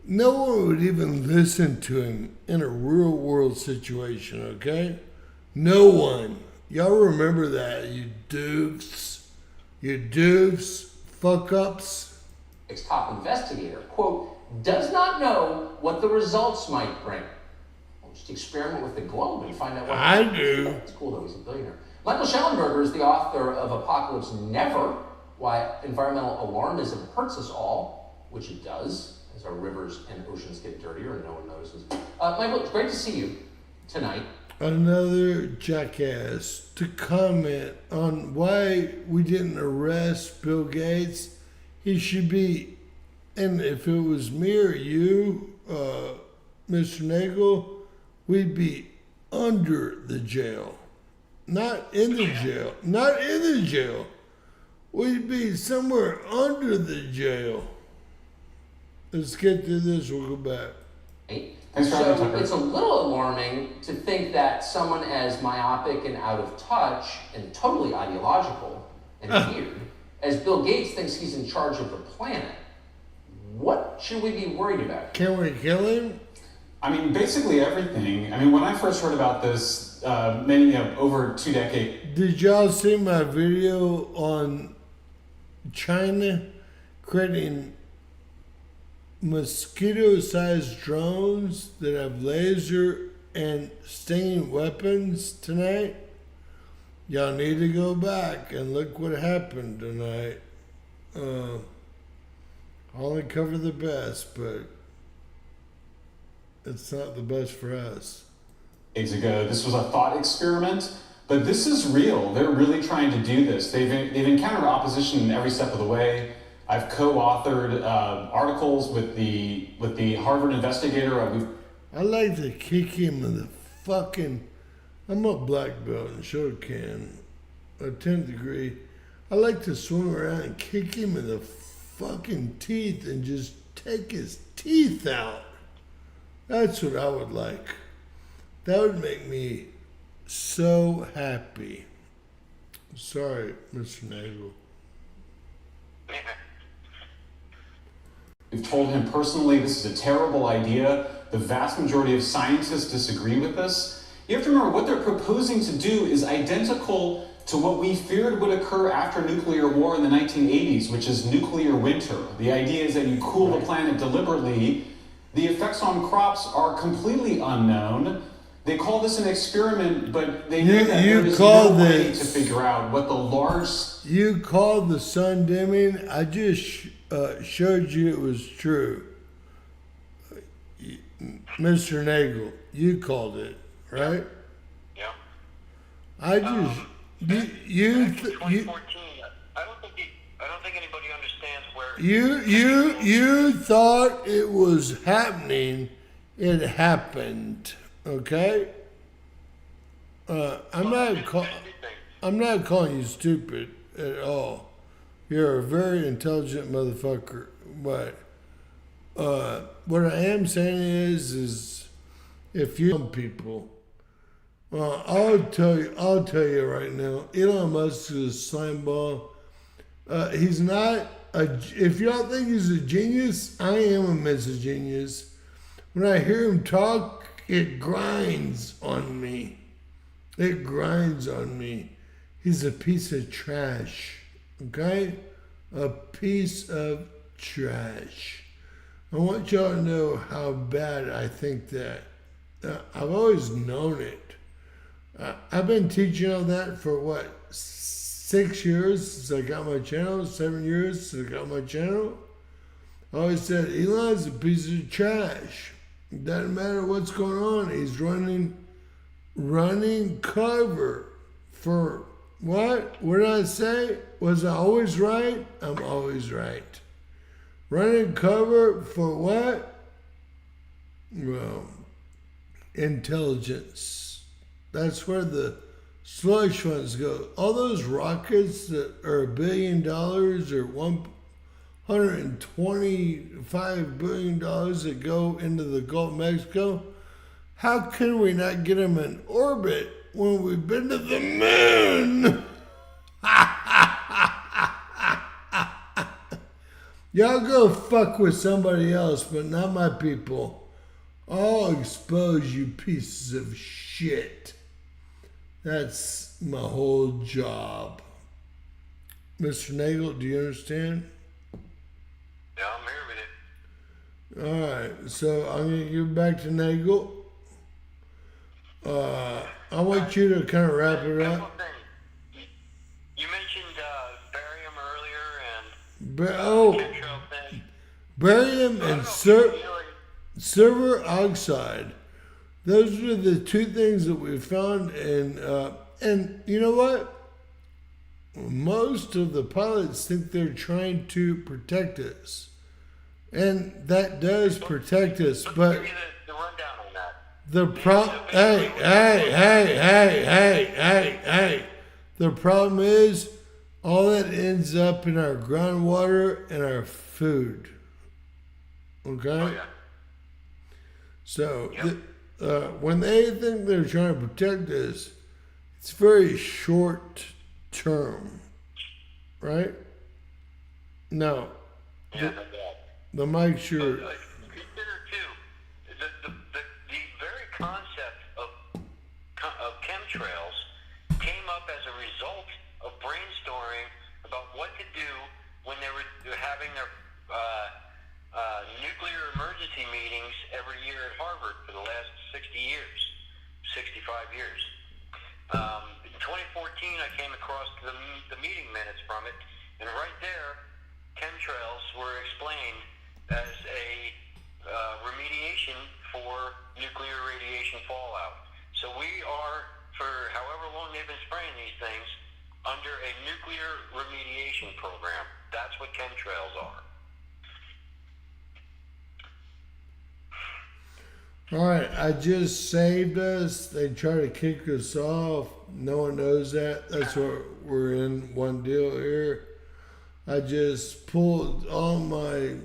No one would even listen to him in a real world situation, okay? No one. Y'all remember that, you doofs. You doofs. Fuck ups. Top investigator, quote, does not know what the results might bring. We'll just experiment with the globe and find out what. I do. It's cool though, he's a billionaire. Michael Schellenberger is the author of Apocalypse Never, Why Environmental Alarmism Hurts Us All, which it does, as our rivers and oceans get dirtier and no one notices. Michael, it's great to see you tonight. Another jackass to comment on why we didn't arrest Bill Gates. He should be, and if it was me or you, Mr. Nagel, we'd be under the jail. Not in the jail. Not in the jail. We'd be somewhere under the jail. Let's get to this, we'll go back. So it's a little alarming to think that someone as myopic and out of touch and totally ideological and weird as Bill Gates thinks he's in charge of the planet. What should we be worried about? Can we kill him? I mean, basically everything. I mean, when I first heard about this, over 2 decades. Did y'all see my video on China creating mosquito-sized drones that have laser and stinging weapons tonight? Y'all need to go back and look what happened tonight. I only cover the best, but it's not the best for us. Decades ago, this was a thought experiment, but this is real. They're really trying to do this. They've encountered opposition every step of the way. I've co-authored articles with the Harvard investigator. I like to kick him in the fucking. I'm a black belt in Shotokan, a 10th degree. I like to swing around and kick him in the fucking teeth and just take his teeth out. That's what I would like. That would make me so happy. Sorry, Mr. Nagel. We've told him personally this is a terrible idea. The vast majority of scientists disagree with this. You have to remember what they're proposing to do is identical to what we feared would occur after nuclear war in the 1980s, which is nuclear winter. The idea is that you cool the planet deliberately. The effects on crops are completely unknown. They call this an experiment, but they knew that there is no way to figure out what the large... You called the sun dimming. I just showed you it was true. Mr. Nagel, you called it, right? Yeah. I just... Back in 2014, I don't think anybody understands where... You thought it was happening. It happened. Okay? I'm not calling you stupid at all. You're a very intelligent motherfucker. But what I am saying is if you people, I'll tell you right now, Elon Musk is a slime ball. He's not if y'all think he's a genius, I am a Mrs. Genius. When I hear him talk, it grinds on me. It grinds on me. He's a piece of trash. Okay? A piece of trash. I want y'all to know how bad I think that. I've always known it. I've been teaching all that for 6 years since I got my channel, 7 years since I got my channel. I always said, Elon's a piece of trash. It doesn't matter what's going on. He's running cover for what? What did I say? Was I always right? I'm always right. Running cover for what? Well, intelligence. That's where the slush funds go. All those rockets that are $1 billion or $125 billion that go into the Gulf of Mexico. How can we not get them in orbit when we've been to the moon? Y'all go fuck with somebody else, but not my people. I'll expose you pieces of shit. That's my whole job. Mr. Nagel, do you understand? Yeah, I'm here with it. Alright, so I'm going to give back to Nagel. I want you to kind of wrap it Couple up. of things. You mentioned barium earlier and chemtrail thing. Barium I don't and know if you really- silver oxide. Those are the two things that we found, and you know what? Most of the pilots think they're trying to protect us, and that does protect us. Let's But give you the rundown on that. the hey. The problem is all that ends up in our groundwater and our food. Okay. Oh, yeah. So, Yep. when they think they're trying to protect us, it's very short term, right? No, Yeah, the mic sure. consider too the very concept of chemtrails came up as a result of brainstorming about what to do when they were having their nuclear emergency meetings every year at Harvard for the last 65 years. In 2014, I came across the meeting minutes from it, and right there, chemtrails were explained as a remediation for nuclear radiation fallout. So we are, for however long they've been spraying these things, under a nuclear remediation program. That's what chemtrails are. All right, I just saved us. They try to kick us off. No one knows that. That's what we're in. One deal here. I just pulled all my,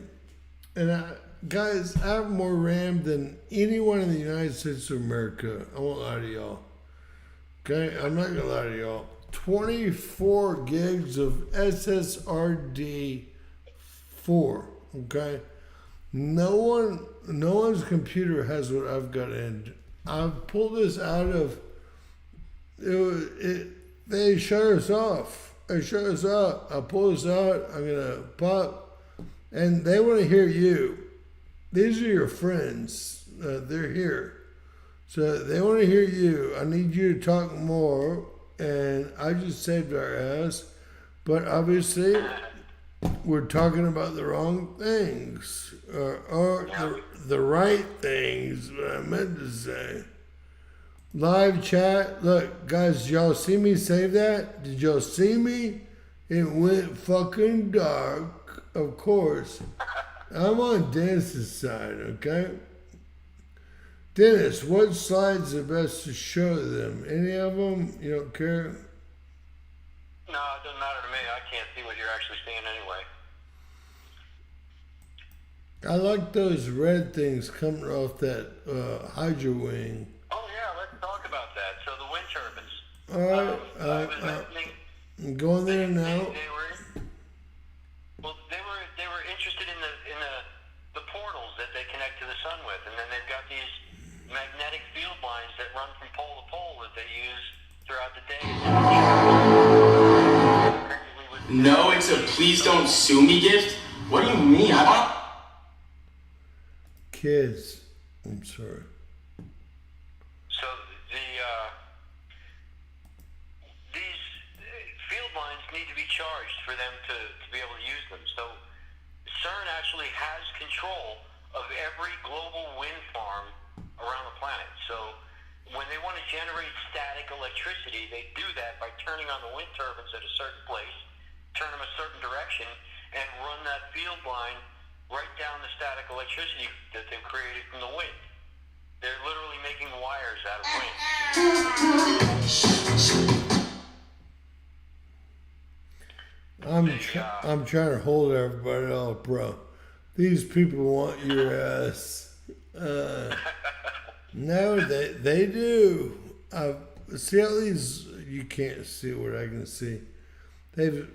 guys, I have more RAM than anyone in the United States of America. I won't lie to y'all. Okay, I'm not gonna lie to y'all. 24 gigs of SSRD 4. Okay. No one's computer has what I've got in. I've pulled this out of they shut us off. They shut us out. I pull this out, I'm gonna pop, and they want to hear you. These are your friends. They're here. So they want to hear you. I need you to talk more, and I just saved our ass. But obviously we're talking about the wrong things, or the right things, what I meant to say. Live chat. Look, guys, did y'all see me save that? Did y'all see me? It went fucking dark, of course. I'm on Dennis's side, okay? Dennis, what slide's the best to show them? Any of them? You don't care? No, it doesn't matter to me. I can't see what you're actually seeing anyway. I like those red things coming off that Hydra wing. Oh yeah, let's talk about that. So the wind turbines. All right, I'm going there now. They were interested in the portals that they connect to the sun with, and then they've got these magnetic field lines that run from pole to pole that they use throughout the day. No, it's a please don't sue me gift. What do you mean? Kids, I'm sorry. So these field lines need to be charged for them to be able to use them. So CERN actually has control of every global wind farm around the planet. So when they want to generate static electricity, they do that by turning on the wind turbines at a certain place, turn them a certain direction, and run that field line right down the static electricity that they've created from the wind. They're literally making wires out of wind. I'm trying to hold everybody off, bro. These people want your ass. No, they do. See how these, you can't see what I can see. They've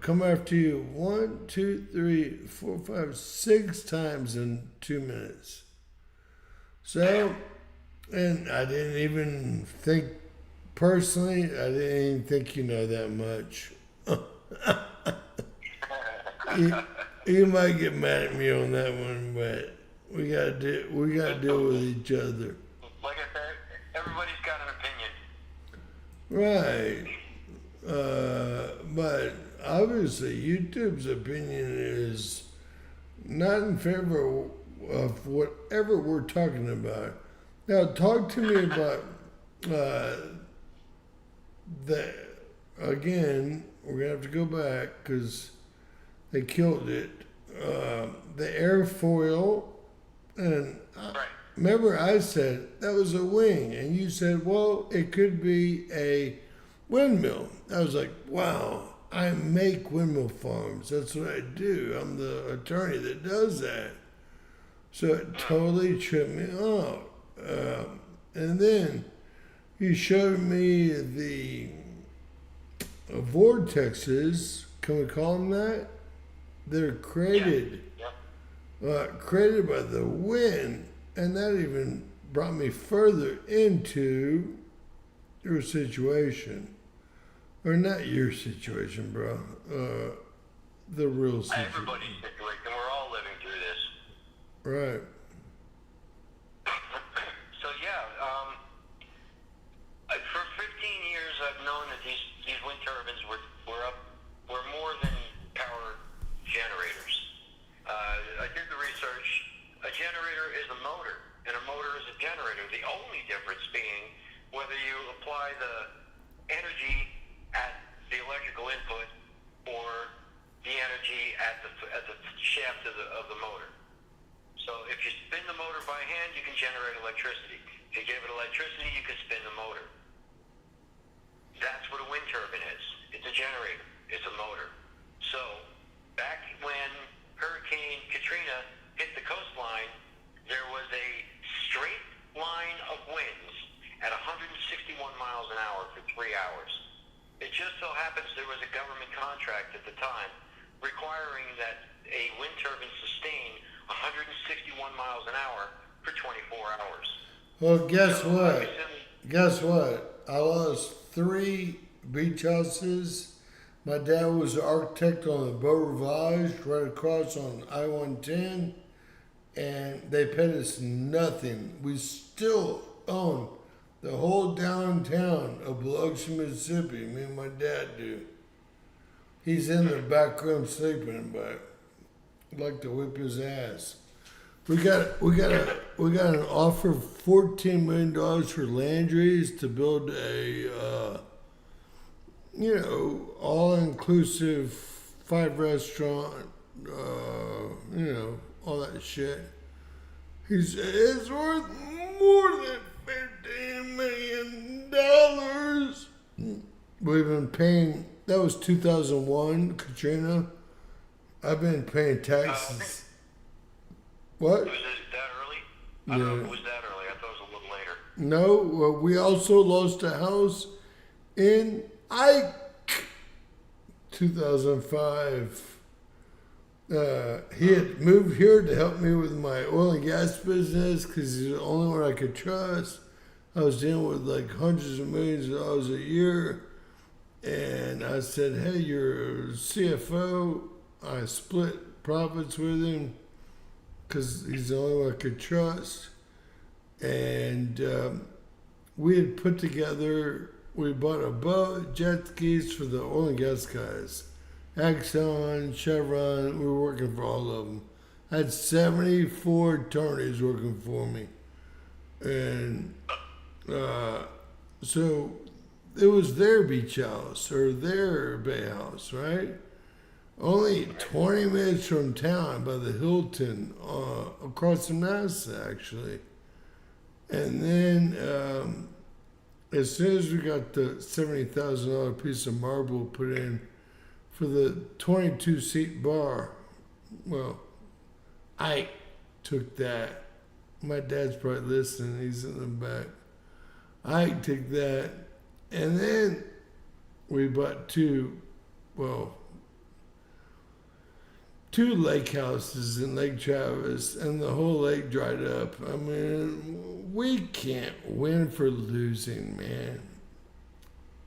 come after you 1, 2, 3, 4, 5, 6 times in 2 minutes. So, and I didn't even think, personally, I didn't even think you know that much. You might get mad at me on that one, but we gotta deal with each other. Like I said, everybody's got an opinion. Right. But obviously YouTube's opinion is not in favor of whatever we're talking about. Now talk to me about again, we're gonna have to go back because they killed it. The airfoil, and remember I said that was a wing, and you said, well, it could be a windmill. I was like, wow, I make windmill farms. That's what I do. I'm the attorney that does that. So it totally tripped me out. And then you showed me the vortexes. Can we call them that? They're created, created by the wind, and that even brought me further into your situation. Or not your situation, bro. The real situation. Everybody's situation. We're all living through this. Right. So yeah, for 15 years I've known that these wind turbines were more than power generators. I did the research. A generator is a motor, and a motor is a generator. The only difference being whether you apply the energy at the electrical input or the energy at the shaft of the motor. So if you spin the motor by hand, you can generate electricity. If you give it electricity, you can spin the motor. That's what a wind turbine is. It's a generator. It's a motor. So back when Hurricane Katrina hit the coastline, there was a straight line of winds at 161 miles an hour for 3 hours. It just so happens there was a government contract at the time requiring that a wind turbine sustain 161 miles an hour for 24 hours. Well, guess what? Guess what? I lost 3 beach houses. My dad was the architect on the Beau Rivage right across on I-110, and they paid us nothing. We still own the whole downtown of Biloxi, Mississippi. Me and my dad do. He's in the back room sleeping, but I'd like to whip his ass. We got an offer of $14 million for Landry's to build a all-inclusive 5-restaurant, all that shit. He said it's worth more than $15 million. We've been paying, that was 2001, Katrina. I've been paying taxes. What? Was it that early? I don't know if it was that early. I thought it was a little later. No, well, we also lost a house in 2005. He had moved here to help me with my oil and gas business because he's the only one I could trust. I was dealing with like hundreds of millions of dollars a year. And I said, hey, you're CFO. I split profits with him because he's the only one I could trust. And we had put together, we bought a boat, jet skis for the oil and gas guys. Exxon, Chevron, we were working for all of them. I had 74 attorneys working for me. And so it was their beach house or their bay house, right? Only 20 minutes from town by the Hilton, across from NASA, actually. And then as soon as we got the $70,000 piece of marble put in for the 22-seat bar. Well, I took that. My dad's probably listening. He's in the back. I took that. And then we bought two lake houses in Lake Travis, and the whole lake dried up. I mean, we can't win for losing, man.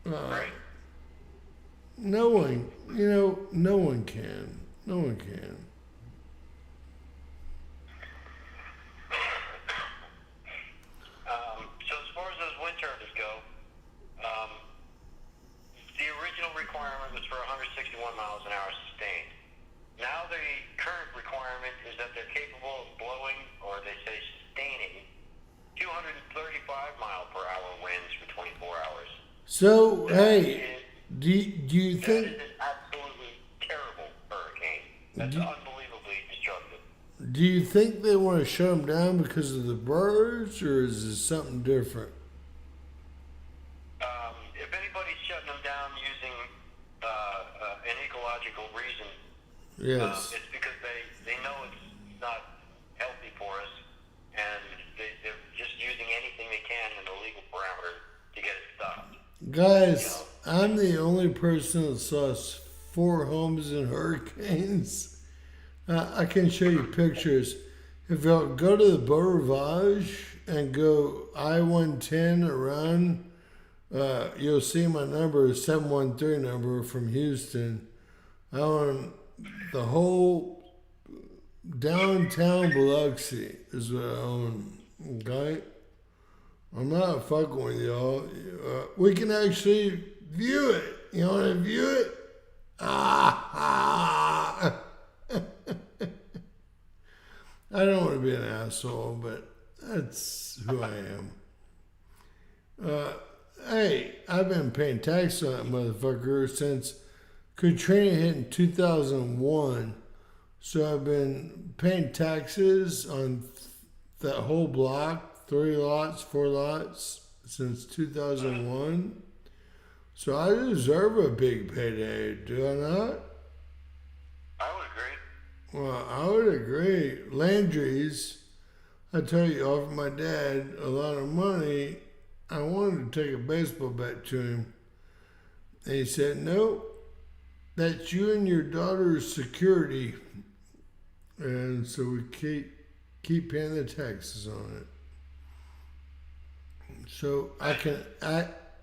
Right. No one, no one can. No one can. So as far as those wind turbines go, the original requirement was for 161 miles an hour sustained. Now the current requirement is that they're capable of blowing, or they say sustaining, 235 mile per hour winds for 24 hours. So, hey, do you That think... is an absolutely terrible hurricane. That's unbelievably destructive. Do you think they want to shut them down because of the birds, or is it something different? If anybody's shutting them down using an ecological reason, Yes. it's because they know it's not healthy for us, and they're just using anything they can in the legal parameter to get it stopped. Guys, I'm the only person that saw 4 homes in hurricanes. I can show you pictures. If you go to the Beau Rivage and go I-110 around, you'll see my number, 713 number from Houston. I own the whole downtown Biloxi is what I own. Okay? I'm not fucking with y'all. We can actually view it. You want to view it? I don't want to be an asshole, but that's who I am. Hey, I've been paying tax on that motherfucker since Katrina hit in 2001. So I've been paying taxes on that whole block, 3 lots, 4 lots, since 2001. So I deserve a big payday, do I not? I would agree. Well, I would agree. Landry's, I tell you, offered my dad a lot of money. I wanted to take a baseball bat to him. And he said, no, that's you and your daughter's security. And so we keep paying the taxes on it. So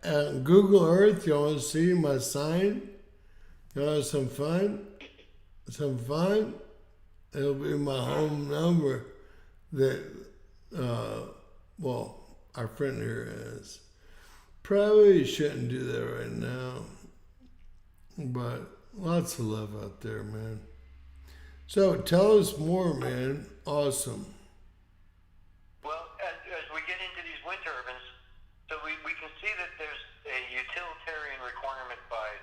on Google Earth, y'all want to see my sign? Y'all have some fun? Some fun? It'll be my home number that, our friend here has. Probably shouldn't do that right now. But lots of love out there, man. So tell us more, man. Awesome. Well, as we get into these wind turbines, so we can see that there's a utilitarian requirement by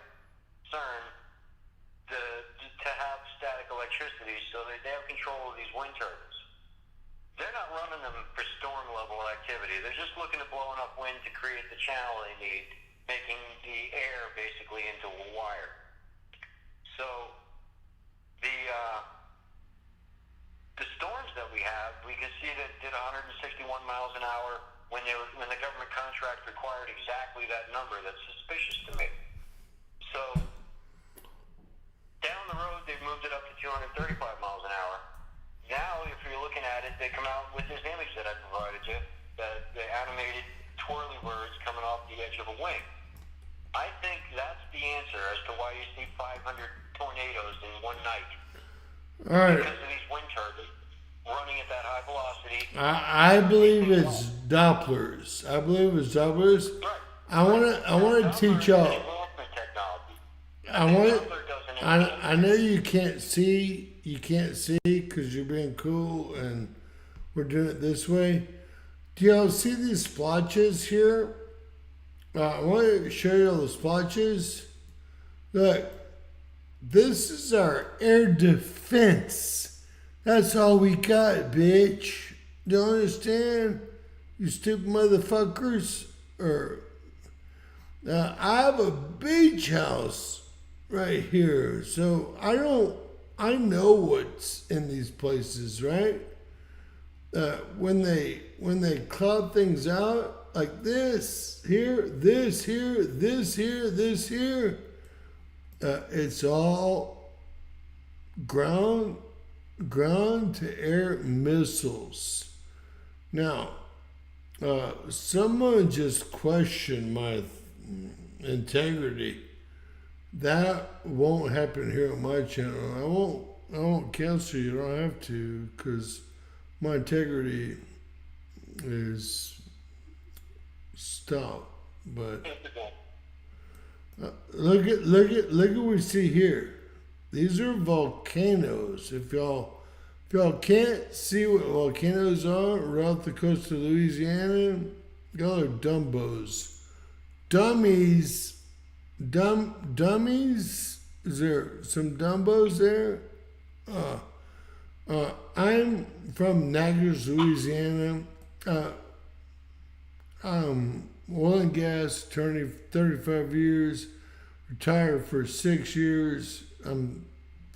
CERN to have static electricity, so they have control of these wind turbines. They're not running them for storm level activity. They're just looking to blow enough wind to create the channel they need, making the air basically into a wire. So the storms that we have, we can see that did 161 miles an hour when the government contract required exactly that number. That's suspicious to me. So down the road, they've moved it up to 235 miles an hour. Now, if you're looking at it, they come out with this image that I provided you, the animated twirly birds coming off the edge of a wing. I think that's the answer as to why you see 500 tornadoes in one night. All right. Because of these wind turbines running at that high velocity. I believe it's Dopplers. Right. I want to teach y'all. I know you can't see because you're being cool and we're doing it this way. Do y'all see these splotches here? I want to show you all the splotches. Look, this is our air defense. That's all we got, bitch. Do you understand? You stupid motherfuckers. I have a beach house right here. So I know what's in these places, right? When they cloud things out like this here, this here, this here, this here, it's all ground to air missiles. Now, someone just questioned my integrity. That won't happen here on my channel. I won't cancel you. You don't have to, because my integrity is stout. But look at what we see here. These are volcanoes. If y'all can't see what volcanoes are right off the coast of Louisiana, y'all are dumbos. Dummies. Dummies? Is there some dumbos there? I'm from Natchez, Louisiana. I'm oil and gas, attorney for 35 years, retired for 6 years. I'm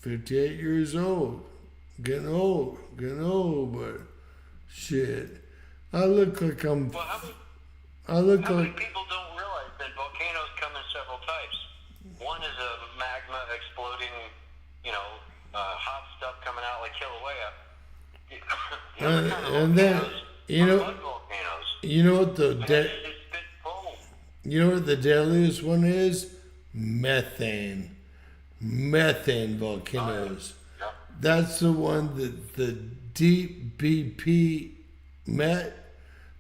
58 years old. Getting old, but shit. I look like I'm. Well, I look how many like. people don't realize that volcanoes come in several types? One is a magma exploding, hot stuff coming out like Kilauea. The other kind of And then volcanoes you are know, mud volcanoes. you know what the And they spit foam. you know what the deadliest one is? Methane volcanoes. Yeah. That's the one that the deep BP met.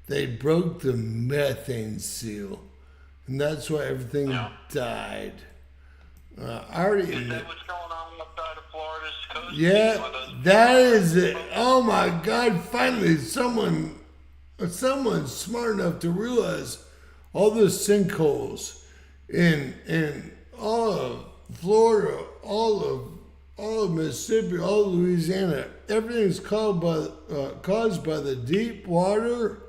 They broke the methane seal, and that's why everything died. I already. Is that what's going on outside of Florida's coast? Yeah, that is it. Oh my God! Finally, someone smart enough to realize all the sinkholes in all of Florida, all of Mississippi, all of Louisiana. Everything's caused by the deep water.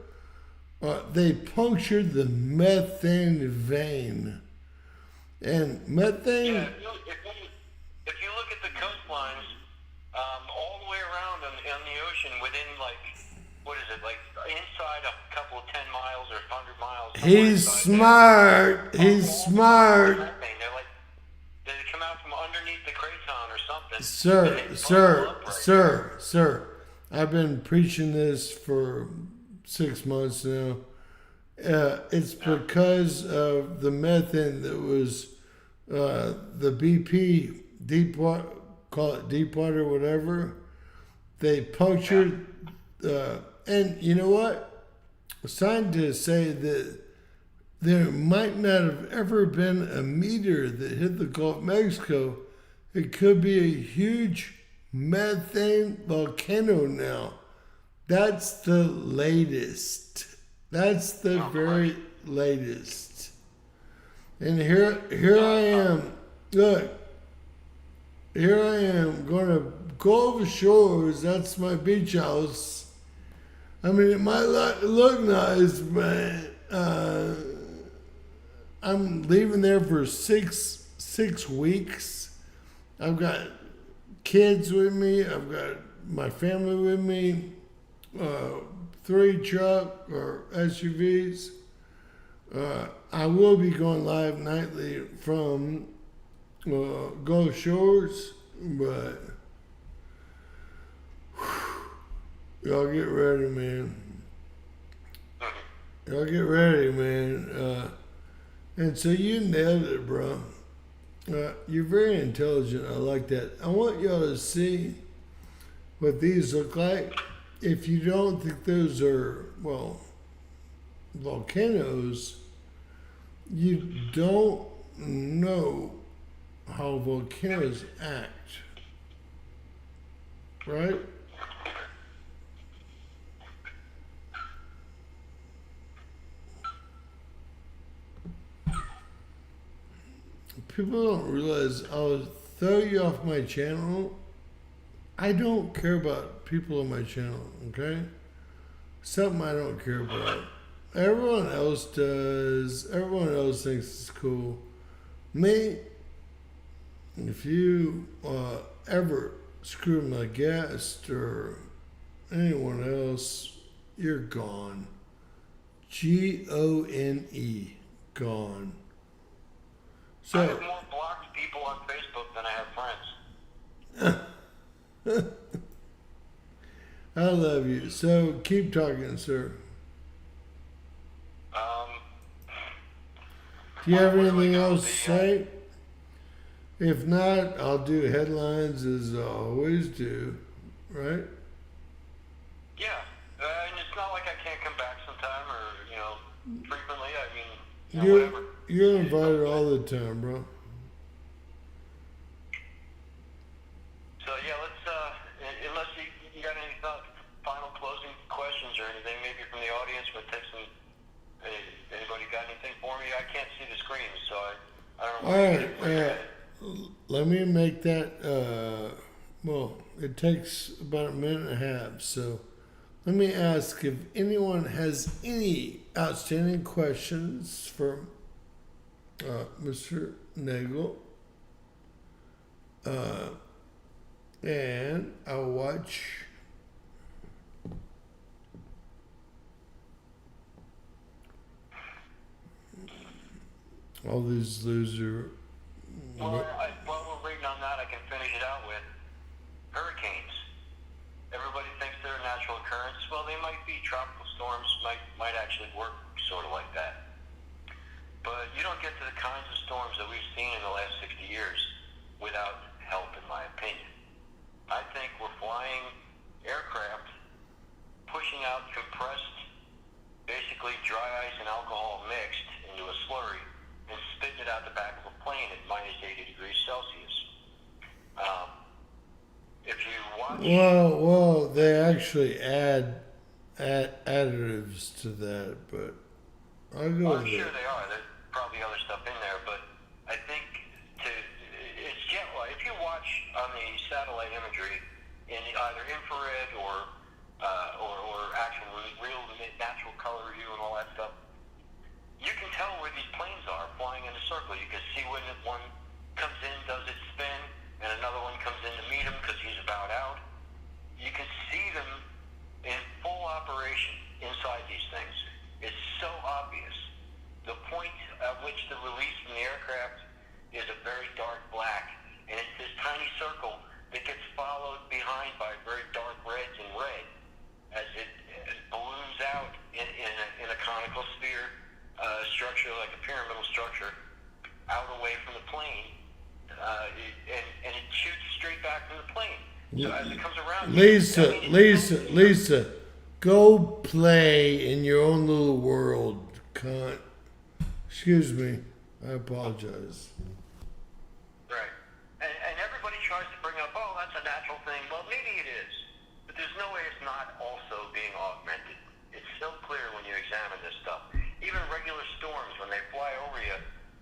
They punctured the methane vein, and methane. Yeah, if you look at the coastlines, all the way around on the ocean, within what is it, inside a couple of 10 miles or 100 miles. He's smart. He's smart. They come out from underneath the craton or something. Sir. I've been preaching this for 6 months now. It's because of the methane that was the BP, deep water, call it deep water, whatever. They punctured, and you know what? Scientists say that there might not have ever been a meteor that hit the Gulf of Mexico. It could be a huge methane volcano now. That's the latest. That's the very latest. And here I am. Look. Here I am going to Gulf Shores. That's my beach house. I mean, it might look nice, but I'm leaving there for six weeks. I've got kids with me. I've got my family with me. 3 truck or SUVs. I will be going live nightly from Gulf Shores, but y'all get ready, man. Y'all get ready, man. And so you nailed it, bro. You're very intelligent. I like that. I want y'all to see what these look like. If you don't think those are, volcanoes, you don't know how volcanoes act. Right? People don't realize I'll throw you off my channel. I don't care about people on my channel, okay? Something I don't care about. Everyone else does. Everyone else thinks it's cool. Me, if you ever screw my guest or anyone else, you're gone. Gone. Gone. I have So, more blocked people on Facebook than I have friends. I love you. So, keep talking, sir. Do you have where do I anything go? else to say? If not, I'll do headlines as I always do, right? Yeah, and it's not like I can't come back sometime or, frequently. I mean, whatever. You're invited all the time, bro. So, yeah, let's, unless you got any final closing questions or anything, maybe from the audience, but take some, anybody got anything for me? I can't see the screen, so I don't know. All right, let me make that, well, it takes about a minute and a half, so let me ask if anyone has any outstanding questions for Mr. Nagel. And I'll watch all these loser. Well, while we're waiting on that, I can finish it out with hurricanes. Everybody thinks they're a natural occurrence. Well, they might be. Tropical storms might actually work sort of like that. But you don't get to the kinds of storms that we've seen in the last 60 years without help, in my opinion. I think we're flying aircraft, pushing out compressed, basically dry ice and alcohol mixed into a slurry, and spitting it out the back of a plane at minus 80 degrees Celsius. If you watch... Well, they actually add additives to that, but I'll go I'm with sure it. they are. There's probably other stuff in there, but I think it's jet lag. If you watch on the satellite imagery in either infrared or actual real natural color view and all that stuff, you can tell where these planes are flying in a circle. You can see when one comes in, does its spin, and another one comes in to meet him because he's about out. You can see them in full operation inside these things. It's so obvious. The point at which the release from the aircraft is a very dark black, and it's this tiny circle that gets followed behind by very dark reds and red as it balloons out in a conical sphere structure, like a pyramidal structure, out away from the plane, and it shoots straight back from the plane. So as it comes around, Lisa, go play in your own little world, cunt. Excuse me, I apologize. Right. And everybody tries to bring up, oh, that's a natural thing. Well, maybe it is. But there's no way it's not also being augmented. It's so clear when you examine this stuff. Even regular storms, when they fly over you,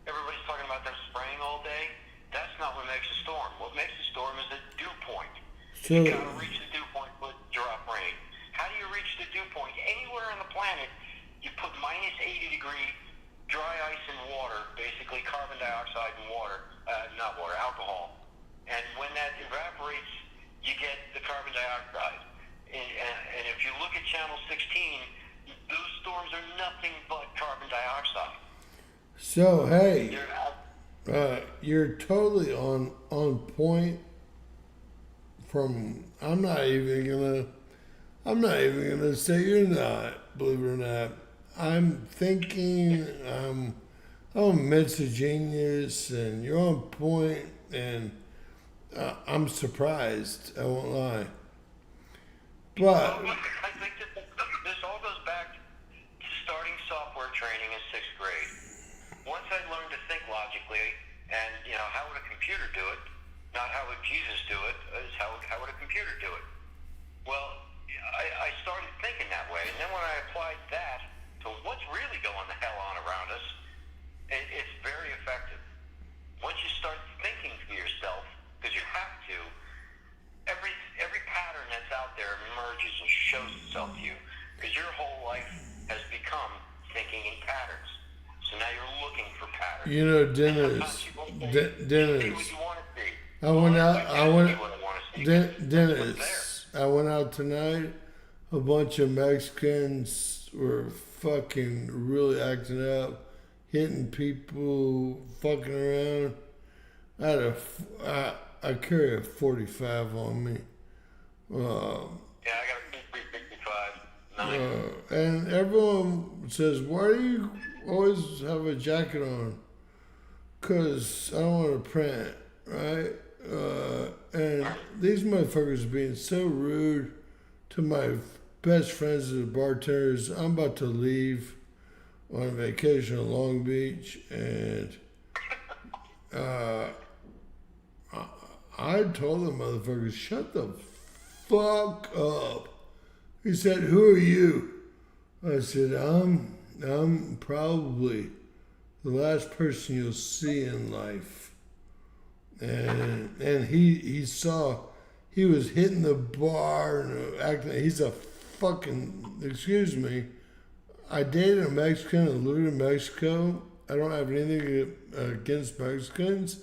everybody's talking about them spraying all day. That's not what makes a storm. What makes a storm is a dew point. So, You gotta reach the dew point with drop rain. How do you reach the dew point? Anywhere on the planet, you put minus 80 degree dry ice and water, basically carbon dioxide and water, not water, alcohol. And when that evaporates, you get the carbon dioxide. And if you look at channel 16, those storms are nothing but carbon dioxide. so hey, They're you're totally on point. I'm not even gonna say you're not. Believe it or not, I'm thinking I'm a mental genius, and you're on point, and I'm surprised. I won't lie. But I think that this all goes back to starting software training in 6th grade. Once I learned to think logically, and how would a computer do it? Not how would Jesus do it? Is how would a computer do it? Well, I started thinking that way, and then when I applied that to what's really going the hell on around us, it's very effective. Once you start thinking for yourself, because you have to, every pattern that's out there emerges and shows itself to you, because your whole life has become thinking in patterns. So now you're looking for patterns. Dennis, You see what you want to see. I went out. I went. You wouldn't want to see. Dennis, I went out tonight. A bunch of Mexicans were fucking really acting up, hitting people, fucking around. I carry a 45 on me. Yeah, I got a 365. Nice. And everyone says, why do you always have a jacket on? Because I don't want to print, right? And these motherfuckers are being so rude to my best friends as bartenders. I'm about to leave on vacation in Long Beach, and I told the motherfuckers, shut the fuck up. He said, who are you? I said, I'm probably the last person you'll see in life. And he saw, he was hitting the bar and acting, he's a fucking, excuse me, I dated a Mexican and lived in Mexico. I don't have anything against Mexicans.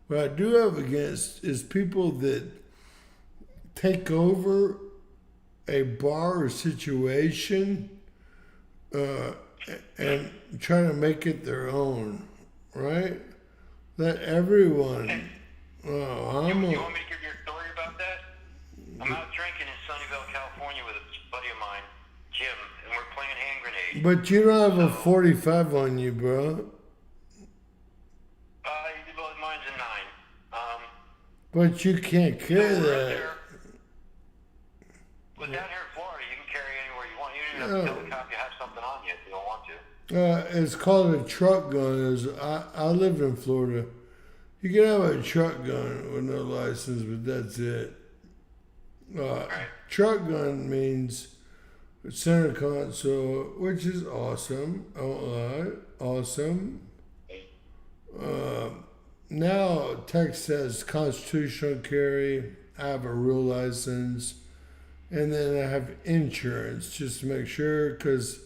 What I do have against is people that take over a bar or situation and try to make it their own, right? That everyone. You want me to give you a story about that? I'm out drinking in Sunnyvale, California with a buddy of mine, Jim, and we're playing hand grenade. But you don't have a 45 on you, bro. Well, mine's a 9. But you can't carry that. Well, down here in Florida, you can carry anywhere you want. You don't even have to tell the cop you have something on you if you don't want to. It's called a truck gun. I lived in Florida. You can have a truck gun with no license, but that's it. Truck gun means center console, which is awesome. I won't lie. Awesome. Now Texas has constitutional carry. I have a real license. And then I have insurance just to make sure, because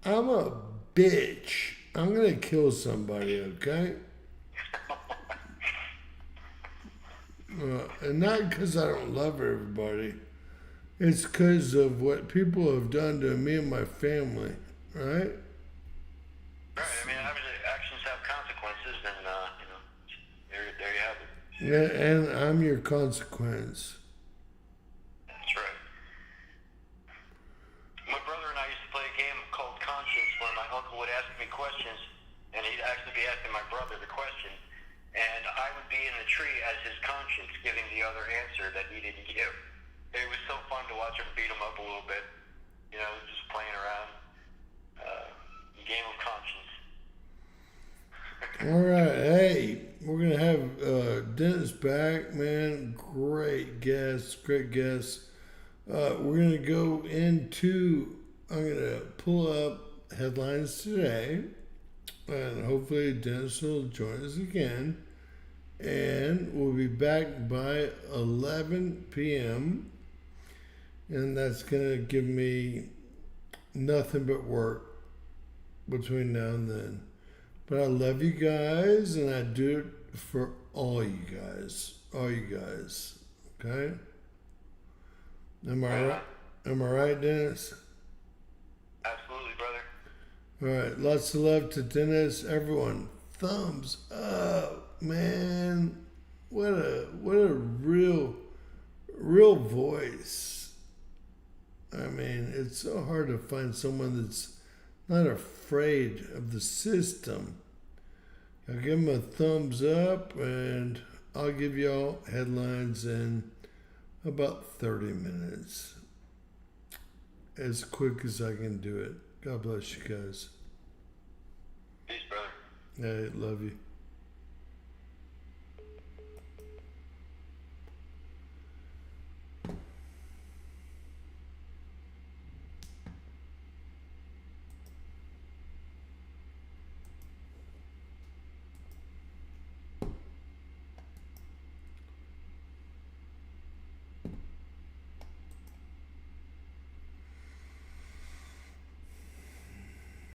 I'm a bitch. I'm going to kill somebody, okay? And not because I don't love everybody. It's because of what people have done to me and my family, right? Right. I mean, obviously, actions have consequences, and there you have it. And I'm your consequence. That's right. My brother and I used to play a game called Conscience, where my uncle would ask me questions, and he'd actually be asking my brother the question, and I would be in the tree as his conscience, giving the other answer that he didn't give. It was so fun to watch him beat him up a little bit, just playing around. Game of conscience. All right, hey, we're gonna have Dennis back, man. Great guest. We're gonna go into. I'm gonna pull up headlines today, and hopefully Dennis will join us again. And we'll be back by 11 p.m. And that's gonna give me nothing but work between now and then. But I love you guys, and I do it for all you guys. Okay? Am I right, Dennis? Absolutely, brother. All right. Lots of love to Dennis. Everyone, thumbs up, man. What a real voice. I mean, it's so hard to find someone that's not afraid of the system. I'll give him a thumbs up, and I'll give y'all headlines in about 30 minutes. As quick as I can do it. God bless you guys. Peace, brother. I love you.